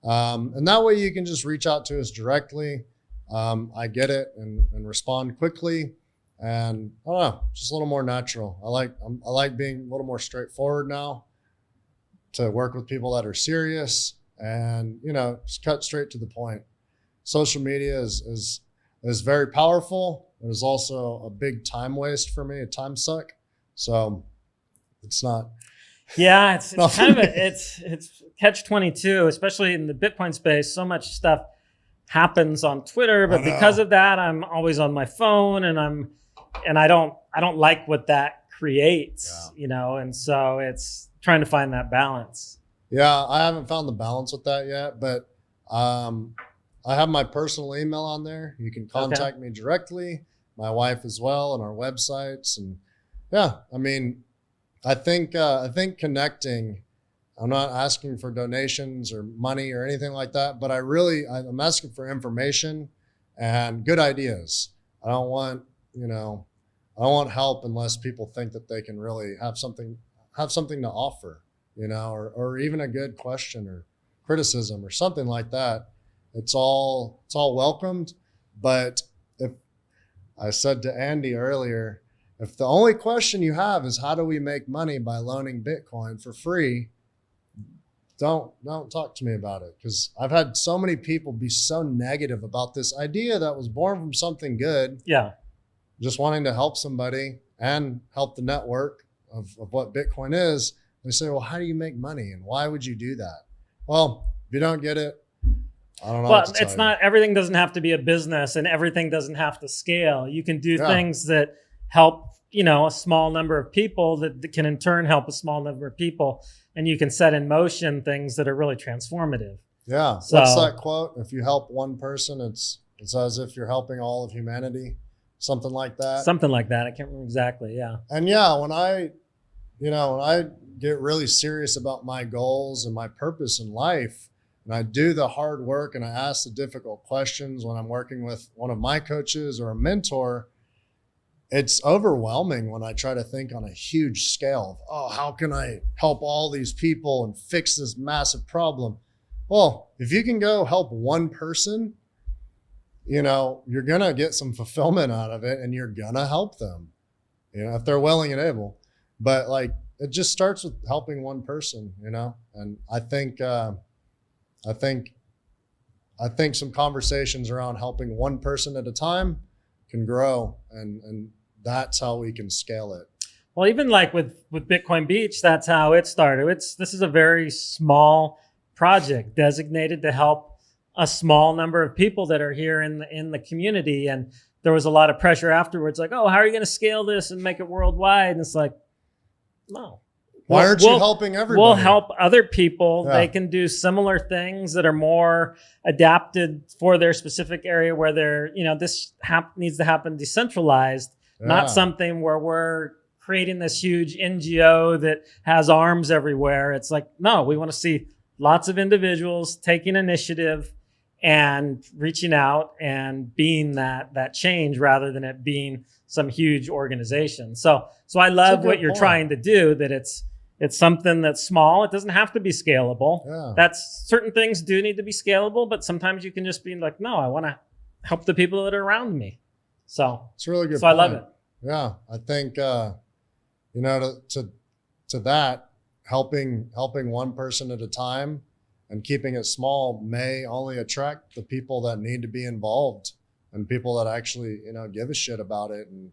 And that way you can just reach out to us directly. I get it and respond quickly. And I don't know, just a little more natural. I like being a little more straightforward now, to work with people that are serious and, just cut straight to the point. Social media is very powerful. It is also a big time waste for me, a time suck. So it's not. Yeah, it's kind of it's catch-22, especially in the Bitcoin space. So much stuff happens on Twitter, but because of that, I'm always on my phone, and I don't like what that creates, and so it's trying to find that balance. Yeah, I haven't found the balance with that yet, but I have my personal email on there. You can contact me directly, my wife as well, and our websites. And yeah, I mean, I think connecting. I'm not asking for donations or money or anything like that, but I'm asking for information and good ideas. I don't want help unless people think that they can really have something to offer, or even a good question or criticism or something like that. It's all welcomed. But if I said to Andy earlier, if the only question you have is how do we make money by loaning Bitcoin for free, don't talk to me about it, because I've had so many people be so negative about this idea that was born from something good. Yeah. Just wanting to help somebody and help the network of what Bitcoin is. They say, well, how do you make money? And why would you do that? Well, if you don't get it, I don't know. Well, it's not, everything doesn't have to be a business and everything doesn't have to scale. You can do things that help, a small number of people that can in turn help a small number of people. And you can set in motion things that are really transformative. Yeah. So, what's that quote? If you help one person, it's as if you're helping all of humanity. Something like that. Something like that. I can't remember exactly. Yeah. And yeah, when I get really serious about my goals and my purpose in life, and I do the hard work and I ask the difficult questions when I'm working with one of my coaches or a mentor, it's overwhelming when I try to think on a huge scale of, oh, how can I help all these people and fix this massive problem? Well, if you can go help one person, you're going to get some fulfillment out of it and you're going to help them, if they're willing and able. But it just starts with helping one person, and I think some conversations around helping one person at a time can grow, and that's how we can scale it. Well, even with Bitcoin Beach, that's how it started. This is a very small project designated to help a small number of people that are here in the community. And there was a lot of pressure afterwards, like, oh, how are you going to scale this and make it worldwide? And it's like, no. Why aren't you helping everybody? We'll help other people. Yeah. They can do similar things that are more adapted for their specific area where they're, this needs to happen decentralized, not something where we're creating this huge NGO that has arms everywhere. It's like, no, we want to see lots of individuals taking initiative and reaching out and being that change rather than it being some huge organization. So I love what you're trying to do, that it's something that's small. It doesn't have to be scalable. Yeah. That's certain things do need to be scalable, but sometimes you can just be like, no, I want to help the people that are around me. So it's a really good. So point. I love it. Yeah. I think, to that, helping one person at a time and keeping it small may only attract the people that need to be involved and people that actually, give a shit about it and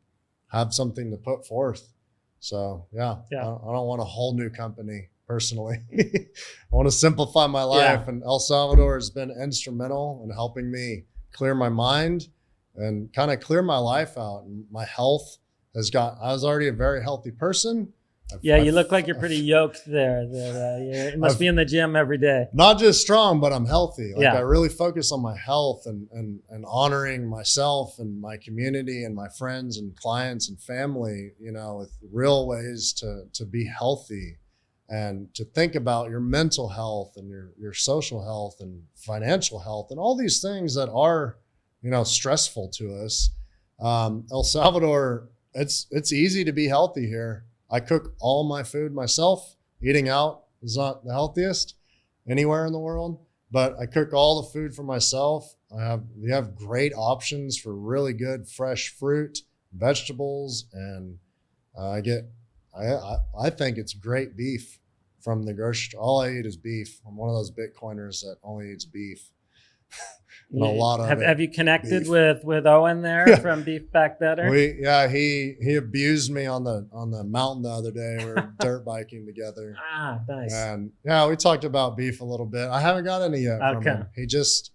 have something to put forth. So yeah. I don't want a whole new company personally. I want to simplify my life, and El Salvador has been instrumental in helping me clear my mind and kind of clear my life out. And my health I was already a very healthy person. You look like you're pretty yoked there. You must be in the gym every day. Not just strong, but I'm healthy. I really focus on my health and honoring myself and my community and my friends and clients and family, with real ways to be healthy and to think about your mental health and your social health and financial health and all these things that are, stressful to us. El Salvador, it's easy to be healthy here. I cook all my food myself. Eating out is not the healthiest anywhere in the world, but I cook all the food for myself. We have great options for really good fresh fruit, vegetables, and I think it's great beef from the grocery store. All I eat is beef. I'm one of those Bitcoiners that only eats beef. And a lot of have you connected with Owen there from Beef Back Better? He abused me on the mountain the other day. We were dirt biking together. Ah, nice. And we talked about beef a little bit. I haven't got any yet from him. He just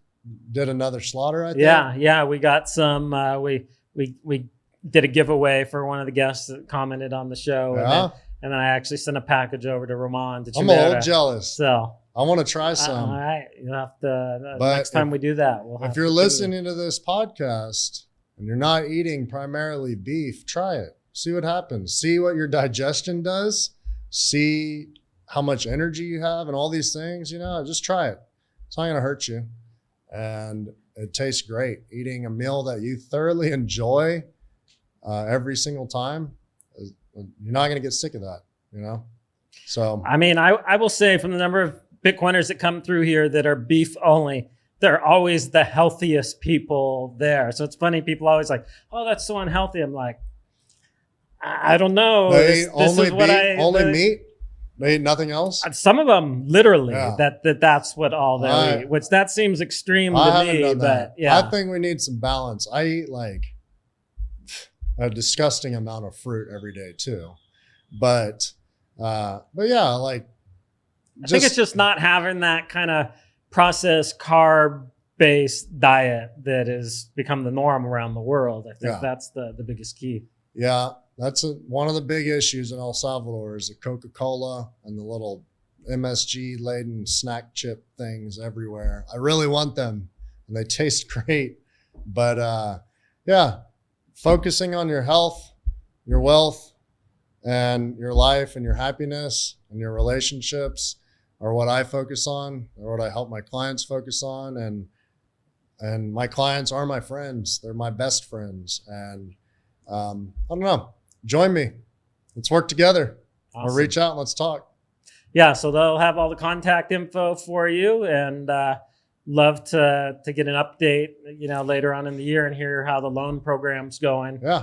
did another slaughter, I think. Yeah. We got some. We did a giveaway for one of the guests that commented on the show. Yeah. And then I actually sent a package over to Ramon to I'm a little jealous. So I want to try some. all right, you'll have to. But Next time we do that, we'll have if you're to listening to this podcast and you're not eating primarily beef, try it. See what happens. See what your digestion does. See how much energy you have and all these things. Just try it. It's not going to hurt you. And it tastes great. Eating a meal that you thoroughly enjoy every single time, you're not going to get sick of that, So, I mean, I will say from the number of Bitcoiners that come through here that are beef only, they're always the healthiest people there. So it's funny, people always like, oh, that's so unhealthy. I'm like, I don't know. They eat only meat? They eat nothing else? Some of them literally that's what all they eat, which that seems extreme to me. But yeah, I think we need some balance. I eat like a disgusting amount of fruit every day too. But yeah, like I think it's just not having that kind of processed carb-based diet that has become the norm around the world. I think that's the biggest key. Yeah, that's one of the big issues in El Salvador is the Coca-Cola and the little MSG-laden snack chip things everywhere. I really want them, and they taste great. But yeah, focusing on your health, your wealth, and your life and your happiness and your relationships are what I focus on, or what I help my clients focus on. And my clients are my friends. They're my best friends. And I don't know, join me. Let's work together. Awesome. Or reach out and let's talk. Yeah, so they'll have all the contact info for you, and love to get an update, later on in the year and hear how the loan program's going. Yeah.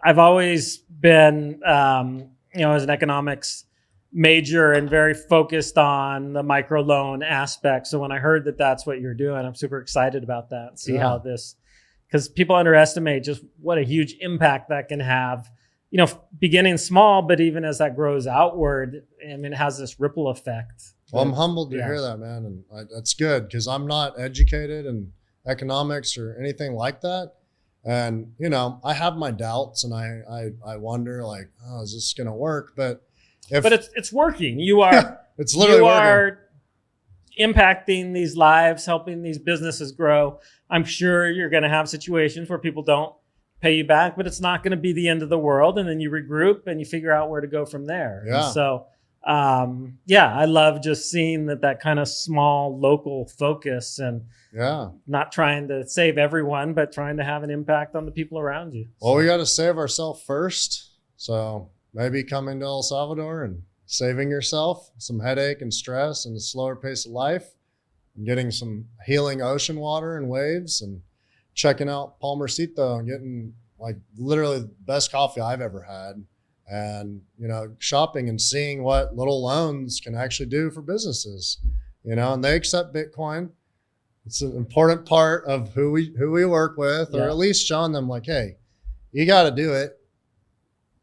I've always been, as an economics major and very focused on the microloan aspect. So when I heard that that's what you're doing, I'm super excited about that and see how this, because people underestimate just what a huge impact that can have, beginning small, but even as that grows outward, it has this ripple effect. Well, I'm humbled to hear that, man. And that's good, because I'm not educated in economics or anything like that. And, I have my doubts, and I wonder, like, oh, is this going to work? But it's working. You are, it's literally working. Impacting these lives, helping these businesses grow. I'm sure you're going to have situations where people don't pay you back, but it's not going to be the end of the world. And then you regroup and you figure out where to go from there. Yeah. And so, I love just seeing that kind of small local focus, and not trying to save everyone, but trying to have an impact on the people around you. Well, we got to save ourselves first. So maybe coming to El Salvador and saving yourself some headache and stress and a slower pace of life, and getting some healing ocean water and waves, and checking out Palmercito and getting like literally the best coffee I've ever had. And, shopping and seeing what little loans can actually do for businesses, and they accept Bitcoin. It's an important part of who we work with, or at least showing them like, hey, you got to do it.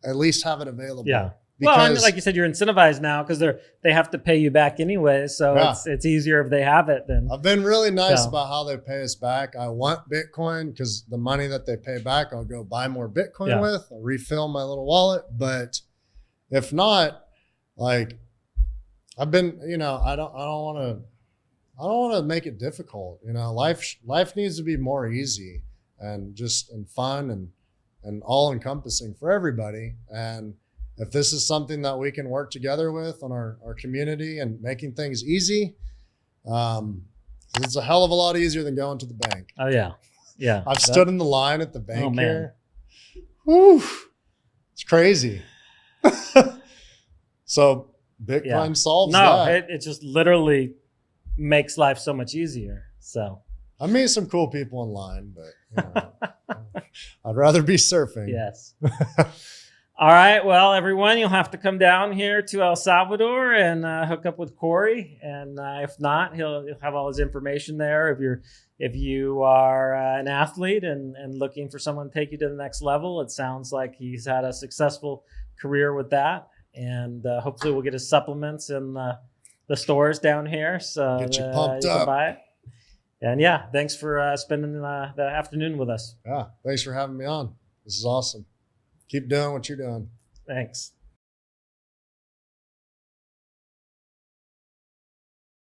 At least have it available. Yeah. Well, like you said, you're incentivized now because they have to pay you back anyway. So it's easier if they have it then. I've been really nice about how they pay us back. I want Bitcoin because the money that they pay back, I'll go buy more Bitcoin with. I'll refill my little wallet. But if not, like I've been, I don't want to make it difficult. Life needs to be more easy and fun and all encompassing for everybody. And if this is something that we can work together with on our community and making things easy, it's a hell of a lot easier than going to the bank. Oh, yeah. Yeah. I've stood in the line at the bank here. Whew, it's crazy. So Bitcoin solves that. No, it just literally makes life so much easier. So I meet some cool people in line, but I'd rather be surfing. Yes. All right. Well, everyone, you'll have to come down here to El Salvador and hook up with Cory. And if not, he'll have all his information there. If you are an athlete and looking for someone to take you to the next level, it sounds like he's had a successful career with that. And hopefully we'll get his supplements in the stores down here. So get you pumped up. Can buy it. And thanks for spending the afternoon with us. Yeah. Thanks for having me on. This is awesome. Keep doing what you're doing. Thanks.